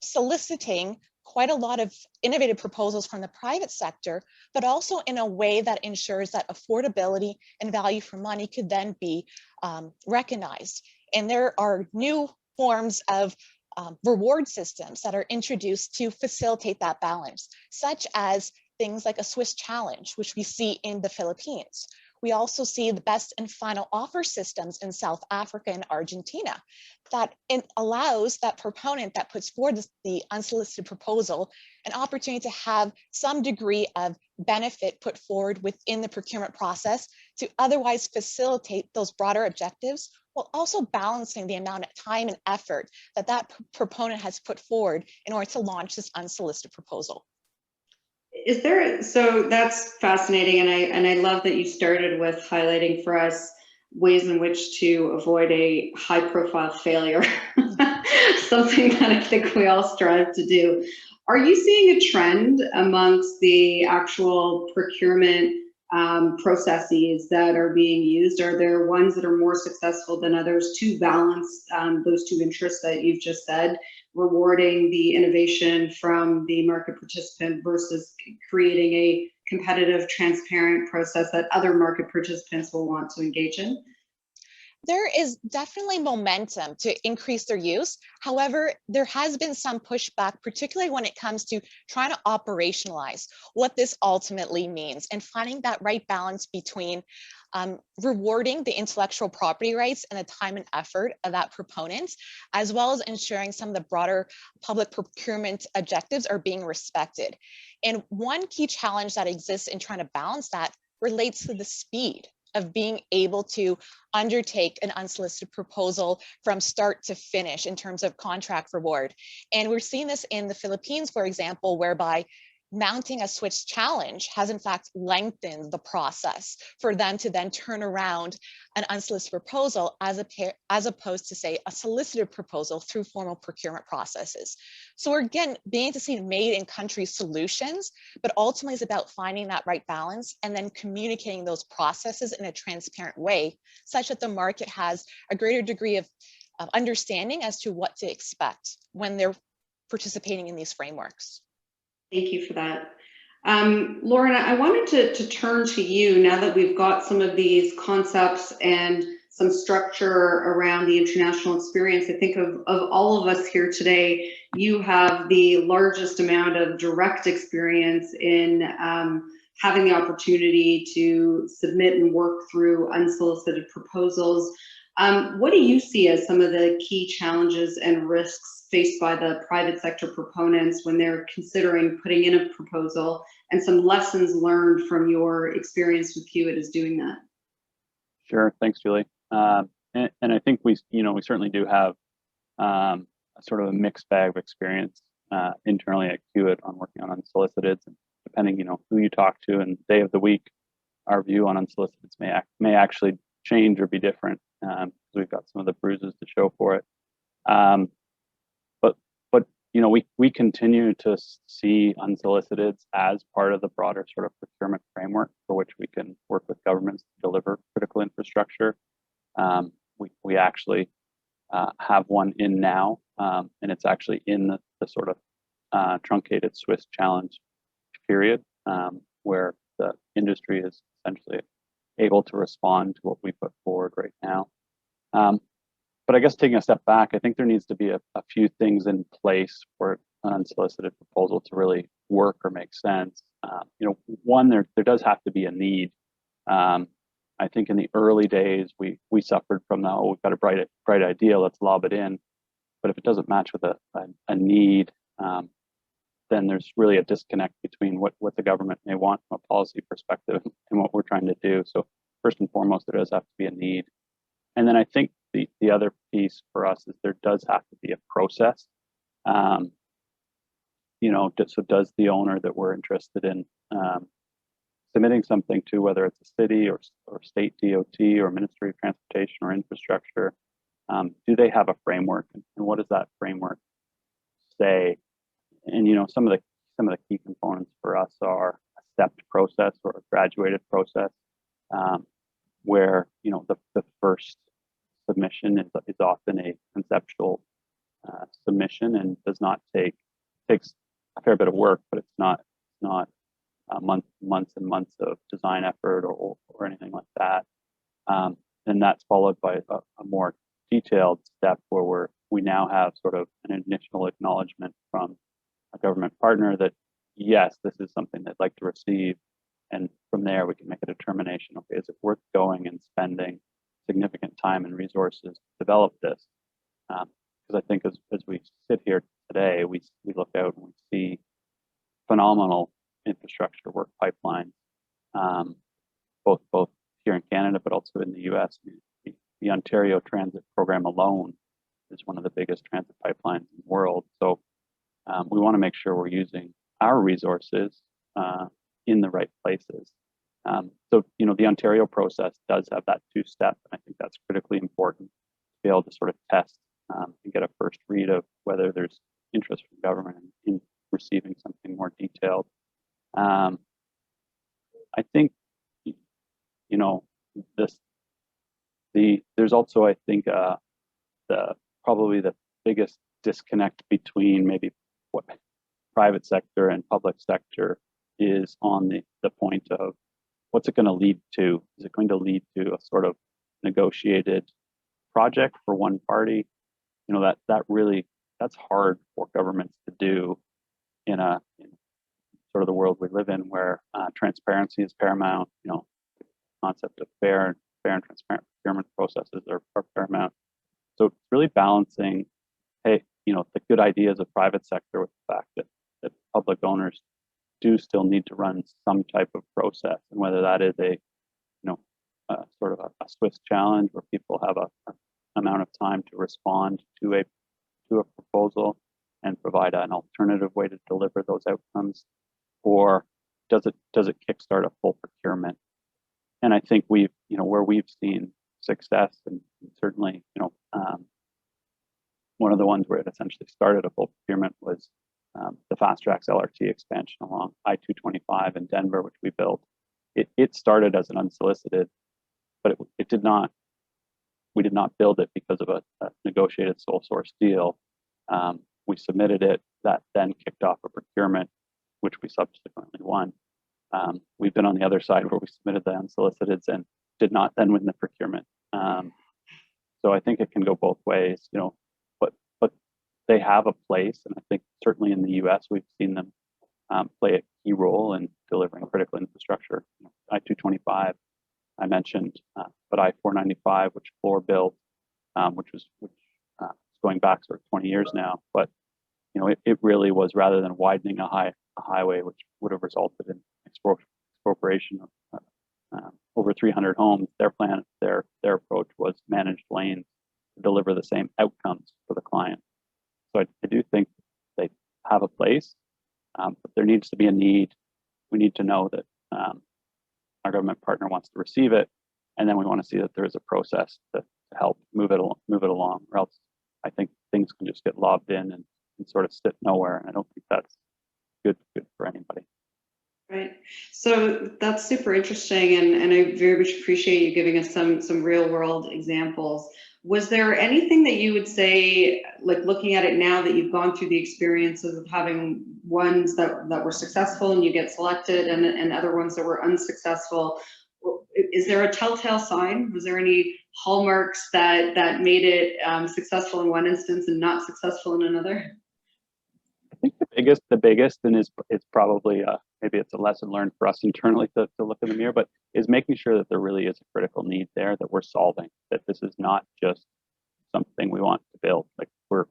soliciting quite a lot of innovative proposals from the private sector, but also in a way that ensures that affordability and value for money could then be recognized. And there are new forms of reward systems that are introduced to facilitate that balance, such as things like a Swiss challenge, which we see in the Philippines. We also see the best and final offer systems in South Africa and Argentina that it allows that proponent that puts forward the unsolicited proposal an opportunity to have some degree of benefit put forward within the procurement process to otherwise facilitate those broader objectives, while also balancing the amount of time and effort that that proponent has put forward in order to launch this unsolicited proposal. Is there, so that's fascinating, and I love that you started with highlighting for us ways in which to avoid a high-profile failure, something that I think we all strive to do. Are you seeing a trend amongst the actual procurement processes that are being used? Are there ones that are more successful than others to balance those two interests that you've just said, rewarding the innovation from the market participant versus creating a competitive, transparent process that other market participants will want to engage in? There is definitely momentum to increase their use. However, there has been some pushback, particularly when it comes to trying to operationalize what this ultimately means and finding that right balance between rewarding the intellectual property rights and the time and effort of that proponent, as well as ensuring some of the broader public procurement objectives are being respected. And one key challenge that exists in trying to balance that relates to the speed of being able to undertake an unsolicited proposal from start to finish in terms of contract reward. And we're seeing this in the Philippines, for example, whereby mounting a Swiss challenge has in fact lengthened the process for them to then turn around an unsolicited proposal as opposed to, say, a solicited proposal through formal procurement processes. So we're again beginning to see made in country solutions, but ultimately it's about finding that right balance and then communicating those processes in a transparent way such that the market has a greater degree of understanding as to what to expect when they're participating in these frameworks. Thank you for that. Lauren, I wanted to turn to you now that we've got some of these concepts and some structure around the international experience. I think of all of us here today, you have the largest amount of direct experience in having the opportunity to submit and work through unsolicited proposals. What do you see as some of the key challenges and risks faced by the private sector proponents when they're considering putting in a proposal, and some lessons learned from your experience with Hewitt as doing that? Sure, thanks, Julie. And I think we certainly do have a sort of a mixed bag of experience internally at Hewitt on working on unsoliciteds. And depending, who you talk to and day of the week, our view on unsoliciteds may actually change or be different. We've got some of the bruises to show for it. But we continue to see unsoliciteds as part of the broader sort of procurement framework for which we can work with governments to deliver critical infrastructure. We actually have one in now, and it's actually in the sort of truncated Swiss challenge period, where the industry is essentially able to respond to what we put forward right now. But I guess taking a step back, I think there needs to be a few things in place for an unsolicited proposal to really work or make sense. One, there does have to be a need. I think in the early days, we suffered from the, we've got a bright idea, let's lob it in. But if it doesn't match with a need, then there's really a disconnect between what the government may want from a policy perspective and what we're trying to do. So first and foremost, there does have to be a need. And then I think the other piece for us is there does have to be a process. So does the owner that we're interested in submitting something to, whether it's a city or state DOT or Ministry of Transportation or Infrastructure, do they have a framework, and what does that framework say? And some of the key components for us are a stepped process or a graduated process, where the first submission is often a conceptual submission and takes a fair bit of work, but it's not months and months of design effort or anything like that. Then that's followed by a more detailed step where we now have sort of an initial acknowledgement from a government partner that yes, this is something they'd like to receive, and from there we can make a determination. Okay, is it worth going and spending significant time and resources to develop this? Because I think as we sit here today, we look out and we see phenomenal infrastructure work pipelines, both here in Canada, but also in the US. The Ontario Transit Program alone is one of the biggest transit pipelines in the world. So we want to make sure we're using our resources in the right places. So the Ontario process does have that two-step, and I think that's critically important to be able to sort of test and get a first read of whether there's interest from government in receiving something more detailed. I think there's also, I think, probably the biggest disconnect between maybe what private sector and public sector is on the point of what's it going to lead to? Is it going to lead to a sort of negotiated project for one party? That's hard for governments to do in sort of the world we live in, where transparency is paramount. The concept of fair and transparent procurement processes are paramount. So it's really balancing, the good ideas of private sector with the fact that public owners do still need to run some type of process, and whether that is a sort of a Swiss challenge where people have a amount of time to respond to a proposal and provide an alternative way to deliver those outcomes, or does it kickstart a full procurement? And I think where we've seen success, and certainly one of the ones where it essentially started a full procurement was the Fast Tracks LRT expansion along I-225 in Denver, which we built. It started as an unsolicited, but we did not build it because of a negotiated sole source deal. We submitted it, that then kicked off a procurement, which we subsequently won. We've been on the other side where we submitted the unsoliciteds and did not then win the procurement. So I think it can go both ways, but they have a place, and I think certainly in the US we've seen them play a key role in delivering critical infrastructure. I-225 I mentioned, but I-495, which Fluor built, which is going back sort of 20 years now, but it really was, rather than widening a highway, which would have resulted in expropriation of over 300 homes, their approach was managed lanes to deliver the same outcomes for the client. So I do think they have a place, but there needs to be a need. We need to know that our government partner wants to receive it, and then we want to see that there is a process to help move it along, or else I think things can just get lobbed in and sort of sit nowhere, and I don't think that's good for anybody. Right. So that's super interesting, and I very much appreciate you giving us some real world examples. Was there anything that you would say, like looking at it now that you've gone through the experiences of having ones that were successful and you get selected and other ones that were unsuccessful? Is there a telltale sign? Was there any hallmarks that made it successful in one instance and not successful in another? I think the biggest, and it's probably maybe it's a lesson learned for us internally to look in the mirror, but is making sure that there really is a critical need there that we're solving. That this is not just something we want to build. Like we're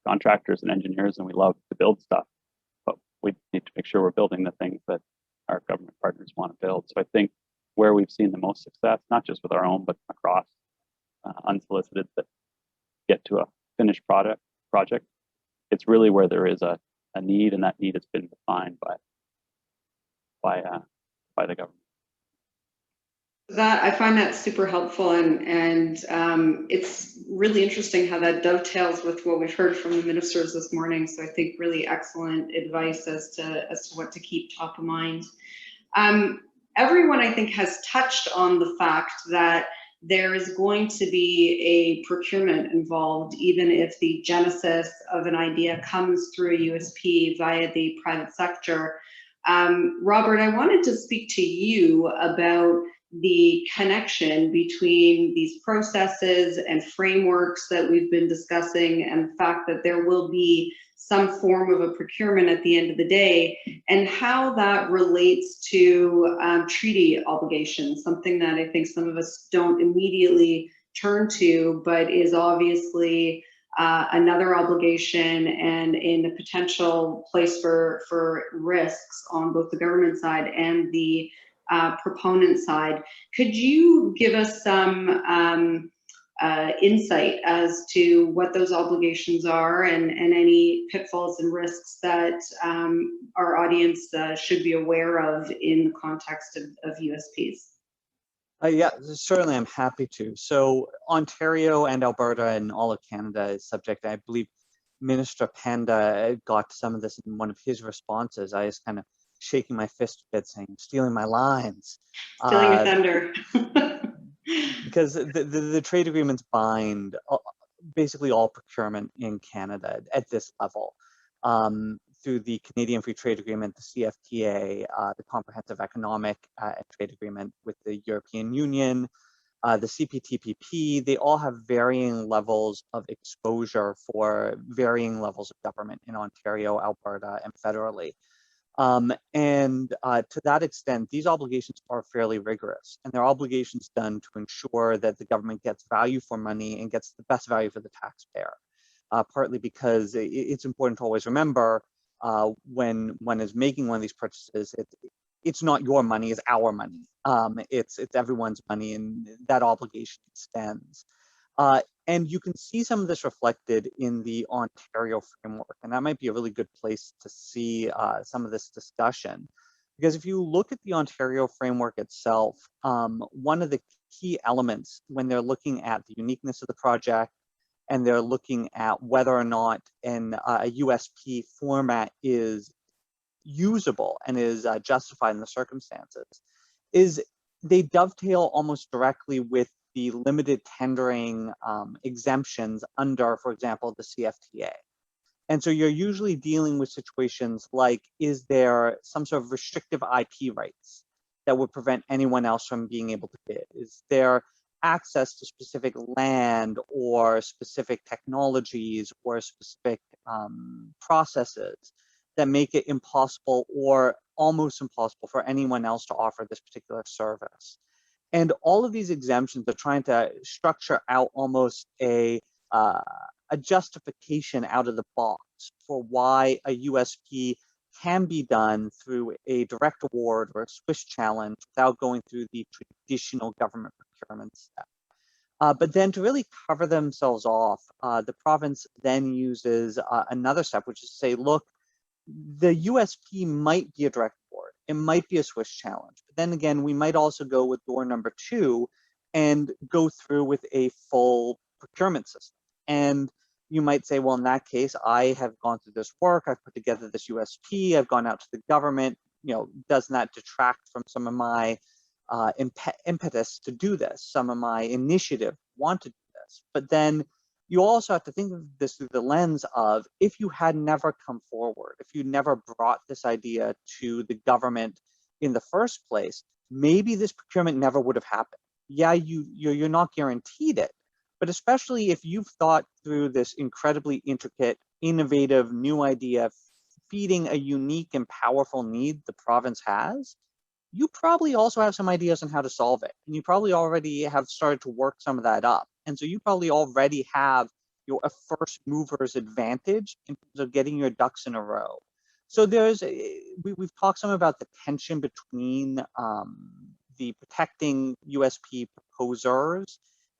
contractors and engineers, and we love to build stuff, but we need to make sure we're building the things that our government partners want to build. So I think where we've seen the most success, not just with our own, but across unsolicited that get to a finished project, it's really where there is a need, and that need has been defined by the government. That I find that super helpful, and it's really interesting how that dovetails with what we've heard from the ministers this morning. So I think really excellent advice as to what to keep top of mind. Everyone, I think, has touched on the fact that there is going to be a procurement involved, even if the genesis of an idea comes through a USP via the private sector. Robert, I wanted to speak to you about the connection between these processes and frameworks that we've been discussing, and the fact that there will be some form of a procurement at the end of the day, and how that relates to treaty obligations, something that I think some of us don't immediately turn to, but is obviously another obligation and in a potential place for risks on both the government side and the proponent side. Could you give us some insight as to what those obligations are and any pitfalls and risks that our audience should be aware of in the context of USPs? Yeah, certainly I'm happy to. So Ontario and Alberta and all of Canada is subject. I believe Minister Panda got some of this in one of his responses. I was kind of shaking my fist a bit, saying, stealing my lines. Stealing your thunder. Because the trade agreements bind basically all procurement in Canada at this level. Through the Canadian Free Trade Agreement, the CFTA, the Comprehensive Economic and Trade Agreement with the European Union, the CPTPP, they all have varying levels of exposure for varying levels of government in Ontario, Alberta, and federally. To that extent, these obligations are fairly rigorous, and they're obligations done to ensure that the government gets value for money and gets the best value for the taxpayer. Partly because it's important to always remember when one is making one of these purchases, it's not your money, it's our money. It's everyone's money, and that obligation extends. And you can see some of this reflected in the Ontario framework, and that might be a really good place to see some of this discussion. Because if you look at the Ontario framework itself, one of the key elements when they're looking at the uniqueness of the project and they're looking at whether or not a USP format is usable and is justified in the circumstances, is they dovetail almost directly with the limited tendering exemptions under, for example, the CFTA. And so you're usually dealing with situations like, is there some sort of restrictive IP rights that would prevent anyone else from being able to bid? Is there access to specific land or specific technologies or specific processes that make it impossible or almost impossible for anyone else to offer this particular service? And all of these exemptions are trying to structure out almost a justification out of the box for why a USP can be done through a direct award or a Swiss challenge without going through the traditional government procurement step. But then to really cover themselves off, the province then uses another step, which is to say, look, the USP might be a direct award. It might be a Swiss challenge. But then again, we might also go with door number 2 and go through with a full procurement system. And you might say, well, in that case, I have gone through this work. I've put together this USP. I've gone out to the government. Doesn't that detract from some of my impetus to do this, some of my initiative want to do this. But then you also have to think of this through the lens of, if you had never come forward, if you never brought this idea to the government in the first place, maybe this procurement never would have happened. Yeah, you're not guaranteed it, but especially if you've thought through this incredibly intricate, innovative, new idea, feeding a unique and powerful need the province has, you probably also have some ideas on how to solve it. And you probably already have started to work some of that up. And so you probably already have a first mover's advantage in terms of getting your ducks in a row. So we've talked some about the tension between the protecting USP proposers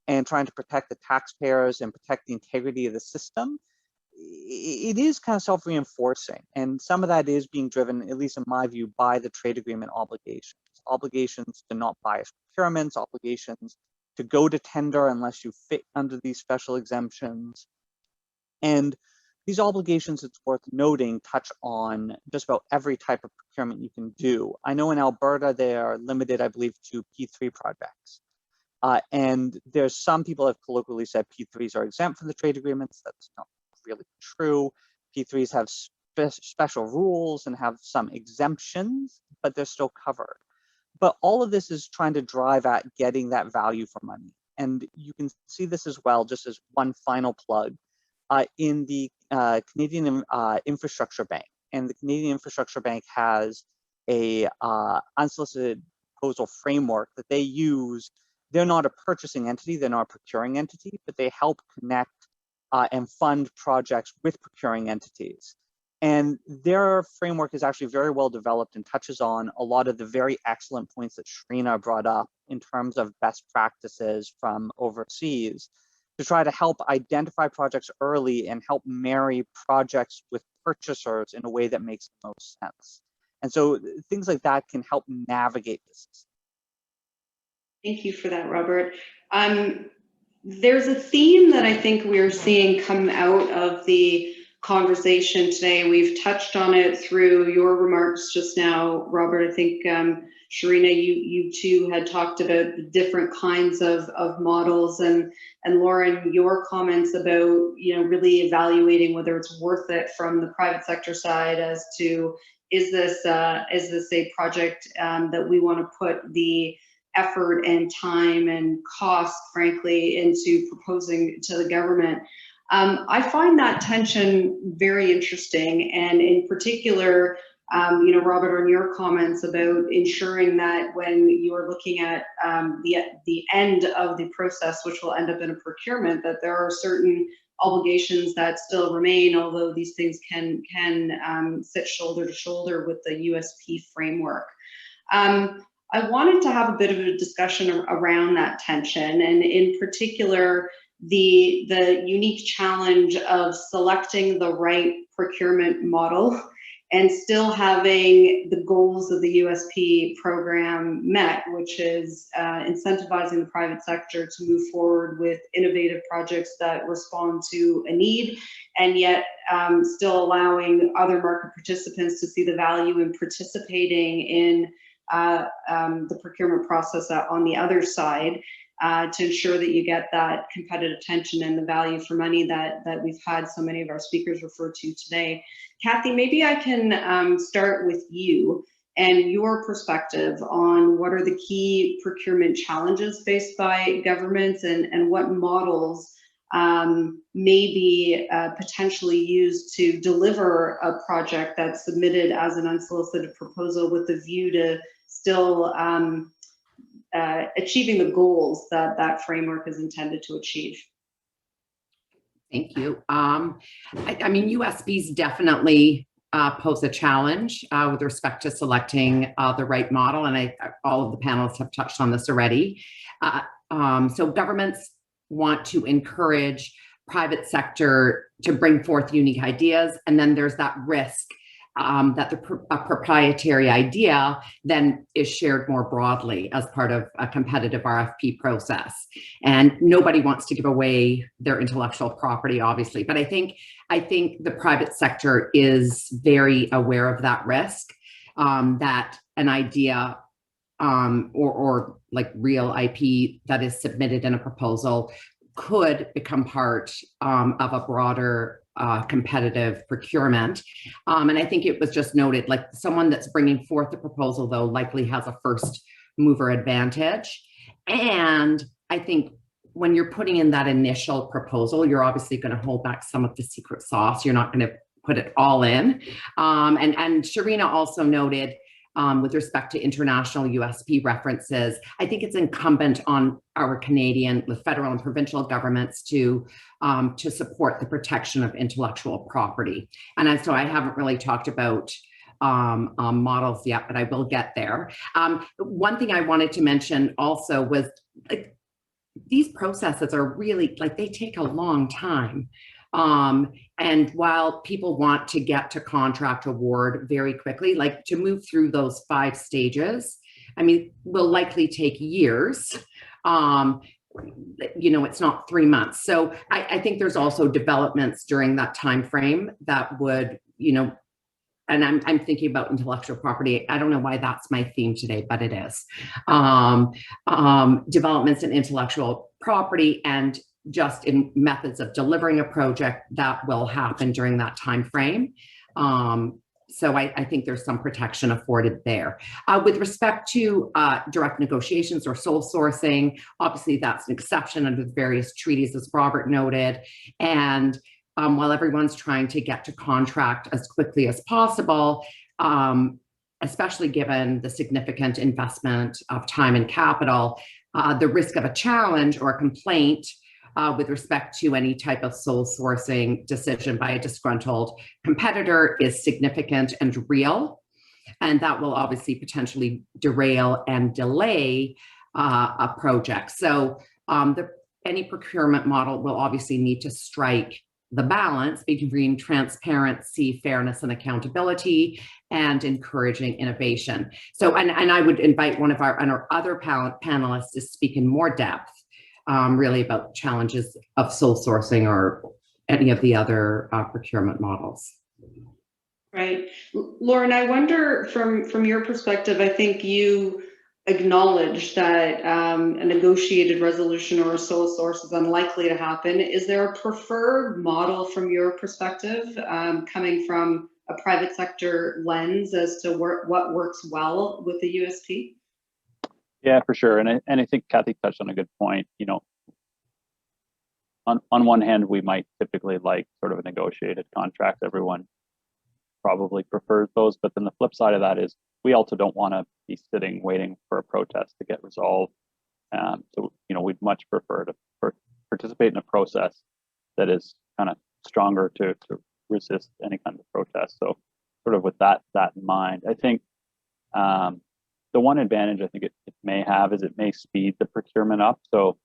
and trying to protect the taxpayers and protect the integrity of the system. It is kind of self-reinforcing, and some of that is being driven, at least in my view, by the trade agreement obligations to not bias procurements, obligations to go to tender unless you fit under these special exemptions. And these obligations, it's worth noting, touch on just about every type of procurement you can do. I know in Alberta, they are limited, I believe, to P3 projects. And there's some people have colloquially said P3s are exempt from the trade agreements. That's not really true. P3s have special rules and have some exemptions, but they're still covered. But all of this is trying to drive at getting that value for money. And you can see this as well, just as one final plug, in the Canadian Infrastructure Bank. And the Canadian Infrastructure Bank has a unsolicited proposal framework that they use. They're not a purchasing entity, they're not a procuring entity, but they help connect and fund projects with procuring entities. And their framework is actually very well developed and touches on a lot of the very excellent points that Shrina brought up in terms of best practices from overseas, to try to help identify projects early and help marry projects with purchasers in a way that makes the most sense. And so things like that can help navigate this. Thank you for that, Robert. There's a theme that I think we're seeing come out of the conversation today. We've touched on it through your remarks just now, Robert. I think Sharina, you too had talked about the different kinds of models, and Lauren, your comments about really evaluating whether it's worth it from the private sector side as to is this a project that we want to put the effort and time and cost, frankly, into proposing to the government. I find that tension very interesting, and in particular, Robert, on your comments about ensuring that when you're looking at the end of the process, which will end up in a procurement, that there are certain obligations that still remain, although these things can sit shoulder to shoulder with the USP framework. I wanted to have a bit of a discussion around that tension, and in particular, the unique challenge of selecting the right procurement model and still having the goals of the USP program met, which is incentivizing the private sector to move forward with innovative projects that respond to a need, and yet still allowing other market participants to see the value in participating in the procurement process on the other side, to ensure that you get that competitive tension and the value for money that we've had so many of our speakers refer to today. Kathy, maybe I can start with you and your perspective on what are the key procurement challenges faced by governments, and what models may be potentially used to deliver a project that's submitted as an unsolicited proposal with the view to still achieving the goals that that framework is intended to achieve. Thank you. I mean, USPs definitely pose a challenge with respect to selecting the right model, and all of the panelists have touched on this already. So governments want to encourage private sector to bring forth unique ideas, and then there's that risk that a proprietary idea then is shared more broadly as part of a competitive RFP process. And nobody wants to give away their intellectual property, obviously. But I think the private sector is very aware of that risk, that an idea or like real IP that is submitted in a proposal could become part of a broader competitive procurement. And I think it was just noted, like someone that's bringing forth the proposal, though, likely has a first mover advantage. And I think when you're putting in that initial proposal, you're obviously going to hold back some of the secret sauce. You're not going to put it all in. And Sharina also noted, with respect to international USP references, I think it's incumbent on our Canadian, the federal and provincial governments to support the protection of intellectual property. And so I haven't really talked about models yet, but I will get there. One thing I wanted to mention also was, like, these processes are really, like, they take a long time. And while people want to get to contract award very quickly, like to move through those 5 stages, I mean, will likely take years. You know, it's not 3 months. So I think there's also developments during that time frame that would, you know, and I'm thinking about intellectual property. I don't know why that's my theme today, but it is. Developments in intellectual property and just in methods of delivering a project that will happen during that time frame. So I think there's some protection afforded there. With respect to direct negotiations or sole sourcing, obviously that's an exception under the various treaties, as Robert noted. And while everyone's trying to get to contract as quickly as possible, especially given the significant investment of time and capital, the risk of a challenge or a complaint with respect to any type of sole sourcing decision by a disgruntled competitor is significant and real. And that will obviously potentially derail and delay a project. So any procurement model will obviously need to strike the balance between transparency, fairness, and accountability, and encouraging innovation. So, and I would invite one of our other panelists to speak in more depth, really about challenges of sole sourcing or any of the other procurement models. Right. Lauren, I wonder from your perspective, I think you acknowledge that a negotiated resolution or a sole source is unlikely to happen. Is there a preferred model from your perspective, coming from a private sector lens, as to what works well with the USP? Yeah, for sure. And I think Kathy touched on a good point. You know, on one hand, we might typically like sort of a negotiated contract. Everyone probably prefers those. But then the flip side of that is we also don't want to be sitting waiting for a protest to get resolved. So, you know, we'd much prefer to participate in a process that is kind of stronger to resist any kind of protest. So sort of with that in mind, I think the one advantage I think it may have is it may speed the procurement up. So,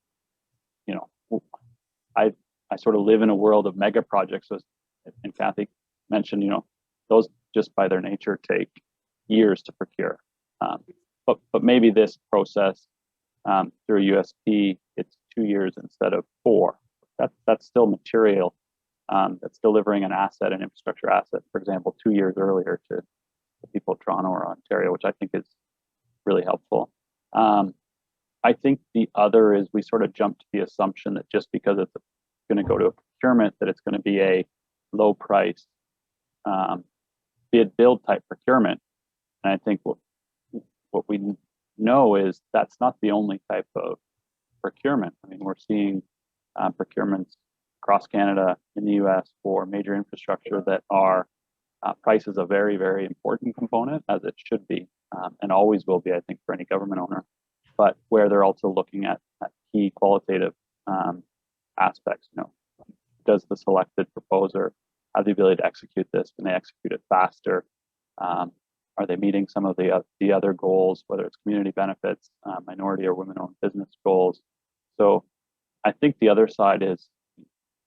you know, I sort of live in a world of mega projects, and Kathy mentioned, you know, those just by their nature take years to procure. But maybe this process through USP, it's 2 years instead of 4. That's still material. That's delivering an asset, an infrastructure asset, for example, 2 years earlier to the people of Toronto or Ontario, which I think is really helpful. I think the other is we sort of jump to the assumption that just because it's going to go to a procurement, that it's going to be a low price bid build type procurement. And I think what we know is that's not the only type of procurement. I mean, we're seeing procurements across Canada, in the US, for major infrastructure that are price is a very, very important component, as it should be, and always will be, I think, for any government owner, but where they're also looking at key qualitative aspects. You know, does the selected proposer have the ability to execute this? Can they execute it faster? Are they meeting some of the other goals, whether it's community benefits, minority or women-owned business goals? So I think the other side is,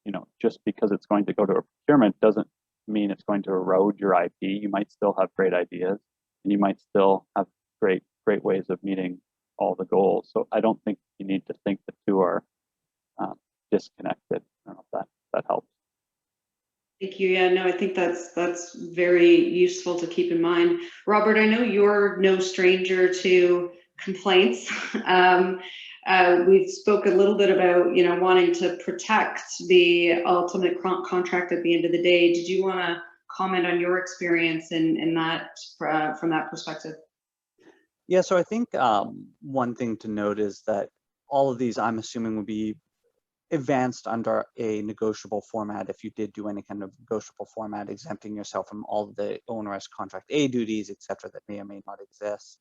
you know, just because it's going to go to a procurement doesn't mean it's going to erode your IP. You might still have great ideas, and you might still have great ways of meeting all the goals. So I don't think you need to think the two are disconnected. I don't know if that helps. Thank you. Yeah, no, I think that's very useful to keep in mind. Robert, I know you're no stranger to complaints. we've spoke a little bit about, you know, wanting to protect the ultimate contract at the end of the day. Did you want to comment on your experience in that from that perspective? Yeah, so I think one thing to note is that all of these, I'm assuming, would be advanced under a negotiable format if you did do any kind of negotiable format, exempting yourself from all of the onerous contract A duties, et cetera, that may or may not exist.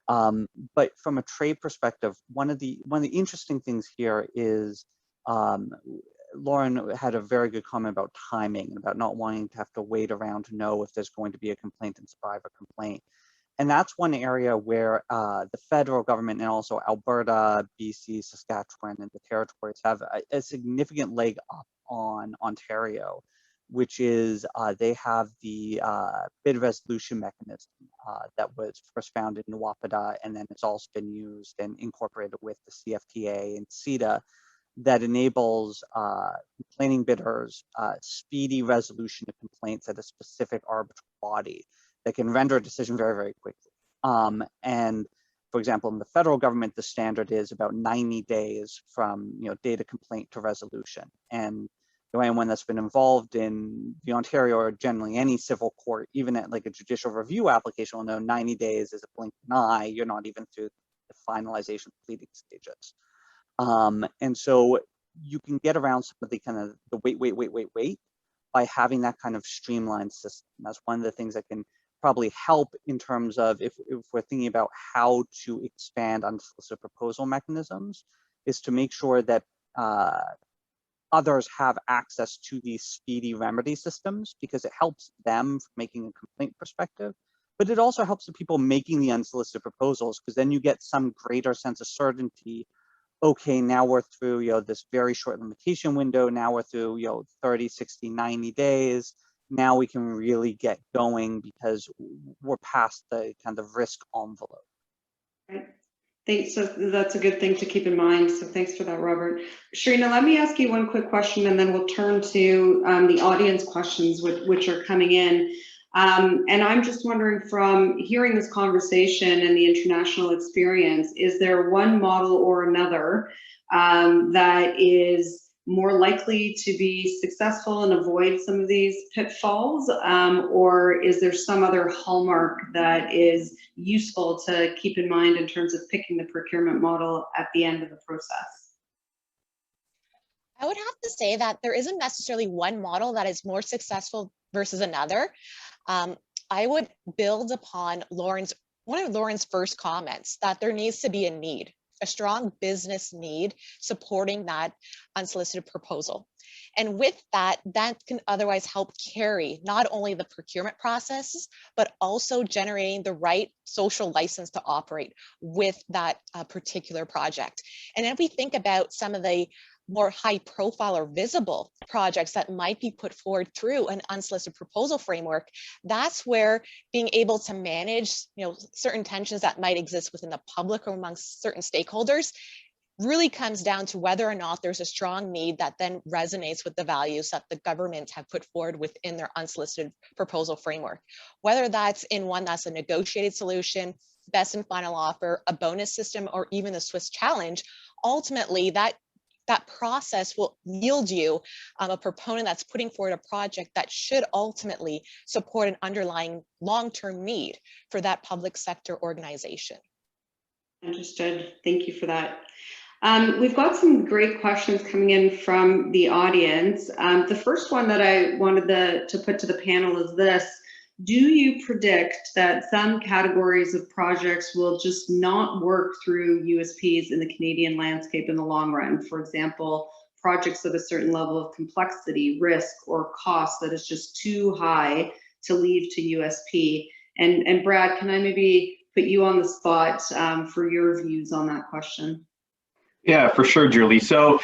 But from a trade perspective, one of the interesting things here is Lauren had a very good comment about timing and about not wanting to have to wait around to know if there's going to be a complaint and survive a complaint. And that's one area where the federal government and also Alberta, BC, Saskatchewan, and the territories have a significant leg up on Ontario, which is they have the bid resolution mechanism that was first founded in WAPADA and then has also been used and incorporated with the CFTA and CETA that enables complaining bidders speedy resolution of complaints at a specific arbitral body that can render a decision very, very quickly. And for example, in the federal government, the standard is about 90 days from date of complaint to resolution. And anyone that's been involved in the Ontario or generally any civil court, even at like a judicial review application, will know 90 days is a blink of an eye. You're not even through the finalization pleading stages. And so you can get around some of the kind of the wait by having that kind of streamlined system. That's one of the things that can probably help in terms of if we're thinking about how to expand unsolicited proposal mechanisms, is to make sure that others have access to these speedy remedy systems, because it helps them from making a complaint perspective, but it also helps the people making the unsolicited proposals, because then you get some greater sense of certainty. Okay, now we're through this very short limitation window. Now we're through 30, 60, 90 days. Now we can really get going because we're past the kind of risk envelope. Right. Thanks. So that's a good thing to keep in mind. So thanks for that, Robert. Sharina, let me ask you one quick question, and then we'll turn to the audience questions which are coming in. And I'm just wondering, from hearing this conversation and the international experience, is there one model or another that is more likely to be successful and avoid some of these pitfalls, or is there some other hallmark that is useful to keep in mind in terms of picking the procurement model at the end of the process? I would have to say that there isn't necessarily one model that is more successful versus another. I would build upon one of Lauren's first comments, that there needs to be a strong business need supporting that unsolicited proposal. And with that can otherwise help carry not only the procurement processes, but also generating the right social license to operate with that particular project. And if we think about some of the more high profile or visible projects that might be put forward through an unsolicited proposal framework, that's where being able to manage certain tensions that might exist within the public or amongst certain stakeholders really comes down to whether or not there's a strong need that then resonates with the values that the government have put forward within their unsolicited proposal framework. Whether that's in one that's a negotiated solution, best and final offer, a bonus system, or even the Swiss challenge, ultimately that process will yield you a proponent that's putting forward a project that should ultimately support an underlying long-term need for that public sector organization. Understood. Thank you for that. We've got some great questions coming in from the audience. The first one that I wanted to put to the panel is this: do you predict that some categories of projects will just not work through USPs in the Canadian landscape in the long run? For example, projects of a certain level of complexity, risk, or cost that is just too high to leave to USP. And Brad, can I maybe put you on the spot for your views on that question? Yeah, for sure, Julie. So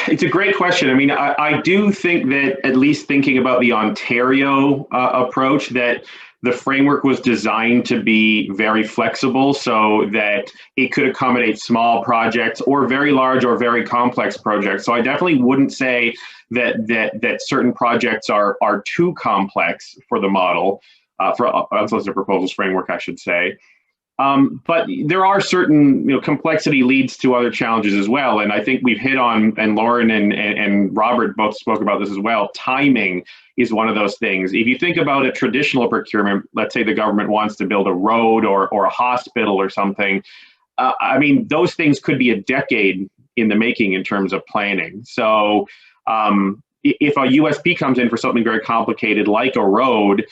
it's a great question. I mean, I do think that, at least thinking about the Ontario approach, that the framework was designed to be very flexible so that it could accommodate small projects or very large or very complex projects. So I definitely wouldn't say that certain projects are too complex for the model, for unsolicited proposals framework, I should say. But there are certain, complexity leads to other challenges as well. And I think we've hit on, and Lauren and Robert both spoke about this as well, timing is one of those things. If you think about a traditional procurement, let's say the government wants to build a road or a hospital or something, I mean, those things could be a decade in the making in terms of planning. So if a USP comes in for something very complicated like a road,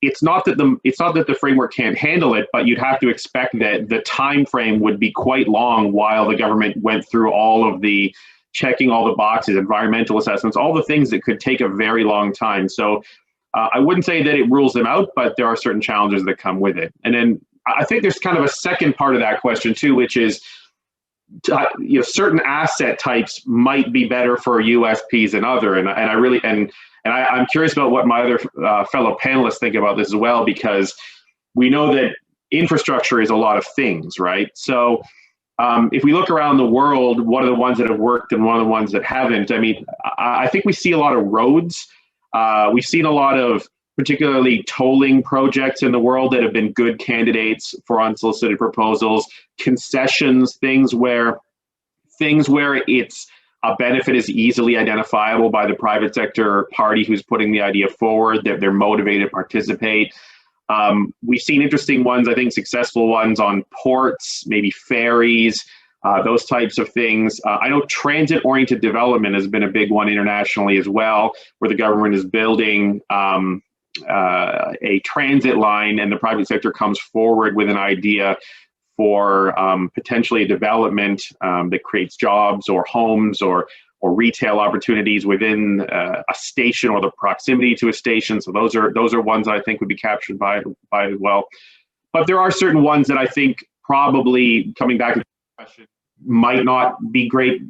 it's not that the framework can't handle it, but you'd have to expect that the time frame would be quite long while the government went through all of the checking all the boxes, environmental assessments, all the things that could take a very long time. So I wouldn't say that it rules them out, but there are certain challenges that come with it. And then I think there's kind of a second part of that question too, which is, certain asset types might be better for USPs than other. And I'm curious about what my other fellow panelists think about this as well, because we know that infrastructure is a lot of things, right? So if we look around the world, what are the ones that have worked and one of the ones that haven't? I mean, I think we see a lot of roads. We've seen a lot of particularly tolling projects in the world that have been good candidates for unsolicited proposals, concessions, things where it's a benefit is easily identifiable by the private sector party who's putting the idea forward, that they're motivated to participate. We've seen interesting ones, I think successful ones on ports, maybe ferries, those types of things. I know transit-oriented development has been a big one internationally as well, where the government is building a transit line and the private sector comes forward with an idea for potentially a development that creates jobs or homes or retail opportunities within a station or the proximity to a station. So those are ones that I think would be captured by as well. But there are certain ones that I think probably, coming back to the question, might not be great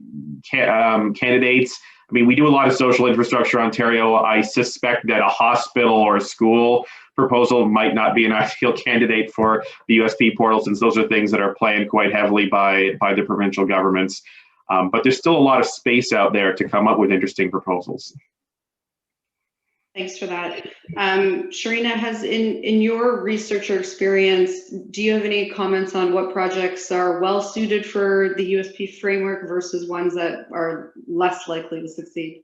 candidates. I mean, we do a lot of social infrastructure in Ontario. I suspect that a hospital or a school proposal might not be an ideal candidate for the USP portal, since those are things that are planned quite heavily by the provincial governments. But there's still a lot of space out there to come up with interesting proposals. Thanks for that. Sharina, has in your research or experience, do you have any comments on what projects are well suited for the USP framework versus ones that are less likely to succeed?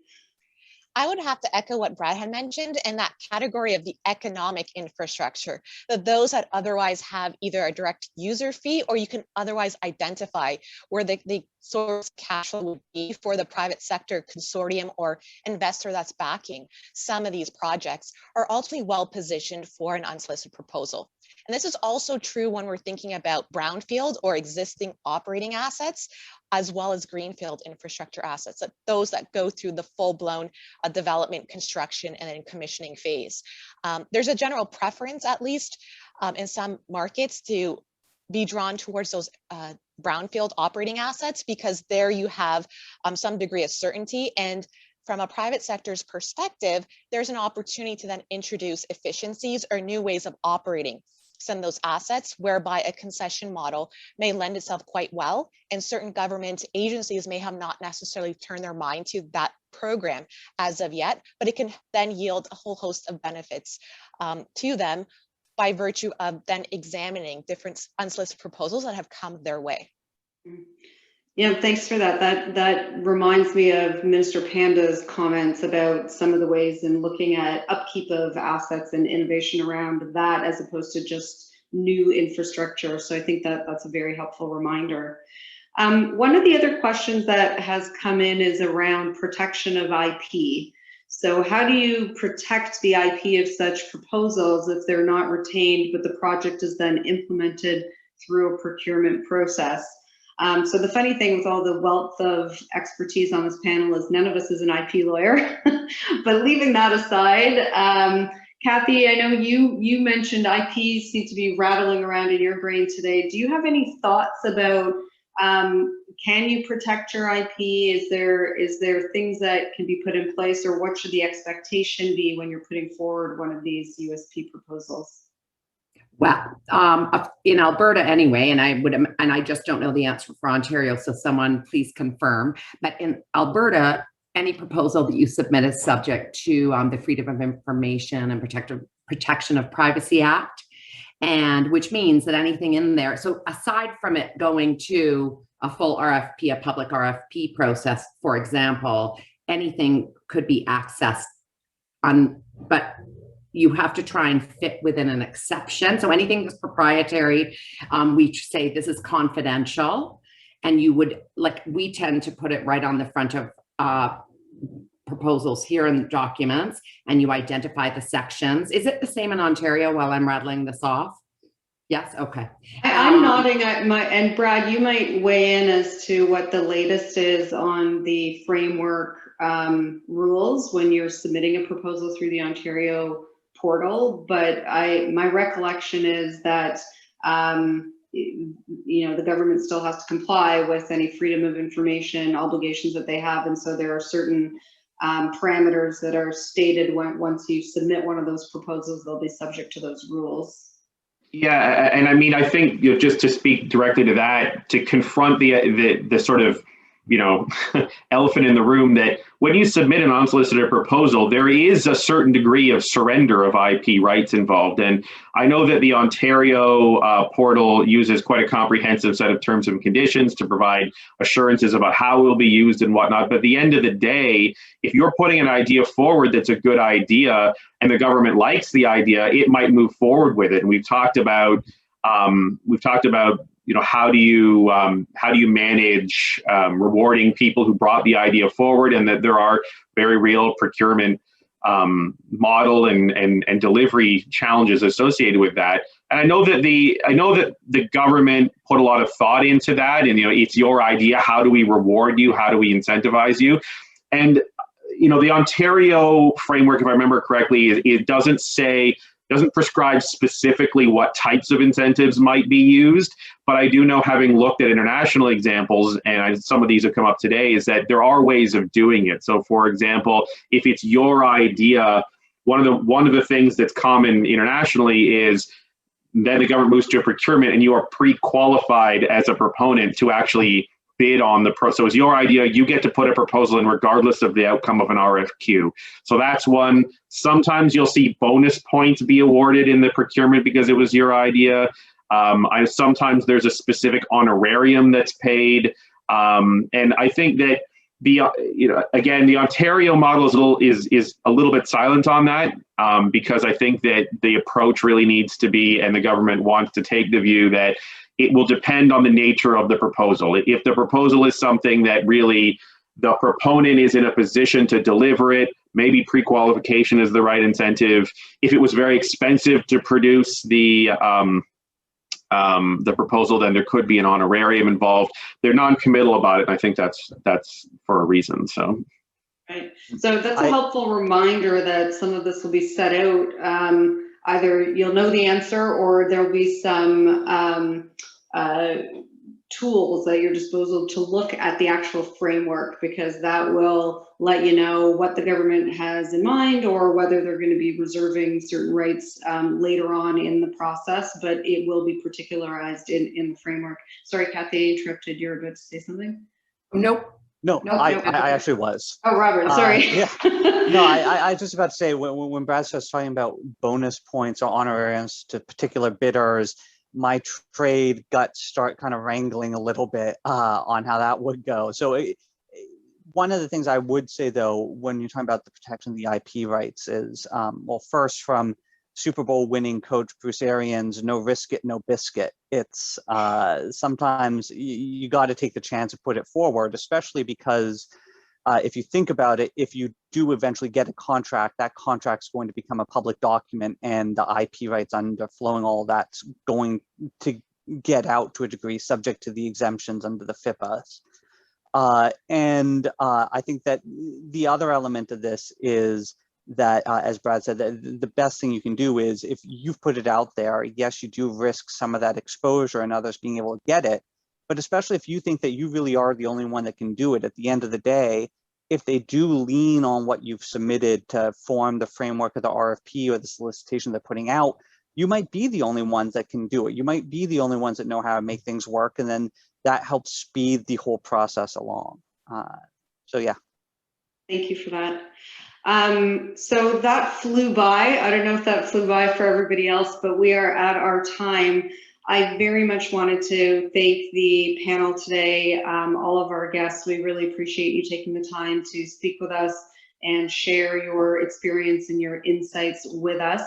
I would have to echo what Brad had mentioned in that category of the economic infrastructure, that those that otherwise have either a direct user fee or you can otherwise identify where the source cash flow would be for the private sector consortium or investor that's backing some of these projects are ultimately well positioned for an unsolicited proposal. And this is also true when we're thinking about brownfield or existing operating assets, as well as greenfield infrastructure assets, those that go through the full-blown development, construction, and then commissioning phase. There's a general preference, at least in some markets, to be drawn towards those brownfield operating assets, because there you have some degree of certainty. And from a private sector's perspective, there's an opportunity to then introduce efficiencies or new ways of operating some of those assets, whereby a concession model may lend itself quite well, and certain government agencies may have not necessarily turned their mind to that program as of yet, but it can then yield a whole host of benefits to them by virtue of then examining different unsolicited proposals that have come their way. Yeah, thanks for that. That reminds me of Minister Panda's comments about some of the ways in looking at upkeep of assets and innovation around that, as opposed to just new infrastructure. So I think that that's a very helpful reminder. One of the other questions that has come in is around protection of IP. So how do you protect the IP of such proposals if they're not retained, but the project is then implemented through a procurement process? So the funny thing with all the wealth of expertise on this panel is none of us is an IP lawyer. But leaving that aside, Kathy, I know you mentioned IP seem to be rattling around in your brain today. Do you have any thoughts about can you protect your IP? Is there things that can be put in place, or what should the expectation be when you're putting forward one of these USP proposals? Well, in Alberta anyway, and I just don't know the answer for Ontario, so someone please confirm. But in Alberta, any proposal that you submit is subject to the Freedom of Information and Protection of Privacy Act. And which means that anything in there, so aside from it going to a full RFP, a public RFP process, for example, anything could be accessed but you have to try and fit within an exception. So anything that's proprietary, we say this is confidential, and you would, like, we tend to put it right on the front of proposals here in the documents, and you identify the sections. Is it the same in Ontario while I'm rattling this off? Yes, okay. I'm nodding at and Brad, you might weigh in as to what the latest is on the framework rules when you're submitting a proposal through the Ontario portal. But my recollection is that the government still has to comply with any freedom of information obligations that they have, and so there are certain parameters that are stated once you submit one of those proposals, they'll be subject to those rules. Yeah, and I mean, I think, just to speak directly to that, to confront the sort of, elephant in the room, that when you submit an unsolicited proposal, there is a certain degree of surrender of IP rights involved. And I know that the Ontario portal uses quite a comprehensive set of terms and conditions to provide assurances about how it will be used and whatnot. But at the end of the day, if you're putting an idea forward that's a good idea and the government likes the idea, it might move forward with it. And we've talked about how do you manage rewarding people who brought the idea forward, and that there are very real procurement model and delivery challenges associated with that. And I know that the government put a lot of thought into that, and it's your idea. How do we reward you? How do we incentivize you? And the Ontario framework, if I remember correctly, it doesn't prescribe specifically what types of incentives might be used. But I do know, having looked at international examples, and some of these have come up today, is that there are ways of doing it. So, for example, if it's your idea, one of the things that's common internationally is then the government moves to a procurement, and you are pre-qualified as a proponent to actually bid on so it's your idea, you get to put a proposal in regardless of the outcome of an RFQ. So that's one. Sometimes you'll see bonus points be awarded in the procurement because it was your idea. Sometimes there's a specific honorarium that's paid. And I think that the Ontario model is a little bit silent on that, because I think that the approach really needs to be, and the government wants to take the view that it will depend on the nature of the proposal. If the proposal is something that really the proponent is in a position to deliver it, maybe pre-qualification is the right incentive. If it was very expensive to produce the proposal, then there could be an honorarium involved. They're non-committal about it, and I think that's for a reason. So. Right. So that's a helpful reminder that some of this will be set out. Either you'll know the answer, or there'll be some tools at your disposal to look at the actual framework, because that will let you know what the government has in mind, or whether they're going to be reserving certain rights later on in the process, but it will be particularized in the framework. Sorry, Kathy, I interrupted. You're about to say something? No, I actually was. Oh, Robert, sorry. Yeah. No, I was just about to say, when Brad starts talking about bonus points or honorariums to particular bidders, my trade guts start kind of wrangling a little bit on how that would go. So one of the things I would say, though, when you're talking about the protection of the IP rights is, well, first, from Super Bowl winning coach Bruce Arians, no risk it, no biscuit. It's sometimes you got to take the chance to put it forward, especially because if you think about it, if you do eventually get a contract, that contract's going to become a public document, and the IP rights underflowing all that's going to get out to a degree, subject to the exemptions under the FIPAs. And I think that the other element of this is that, as Brad said, the best thing you can do is, if you've put it out there, yes, you do risk some of that exposure and others being able to get it. But especially if you think that you really are the only one that can do it, at the end of the day, if they do lean on what you've submitted to form the framework of the RFP or the solicitation they're putting out, you might be the only ones that can do it. You might be the only ones that know how to make things work. And then that helps speed the whole process along. So, yeah. Thank you for that. So that flew by. I don't know if that flew by for everybody else, but we are at our time. I very much wanted to thank the panel today, all of our guests. We really appreciate you taking the time to speak with us and share your experience and your insights with us.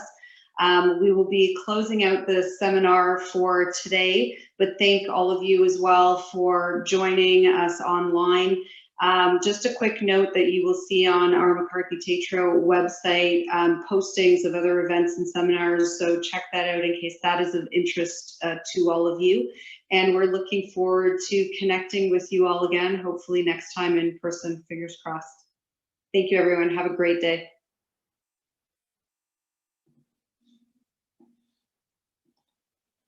We will be closing out the seminar for today, but thank all of you as well for joining us online. Just a quick note that you will see on our McCarthy Tétrault website postings of other events and seminars, so check that out in case that is of interest to all of you. And we're looking forward to connecting with you all again, hopefully next time in person, fingers crossed. Thank you, everyone. Have a great day.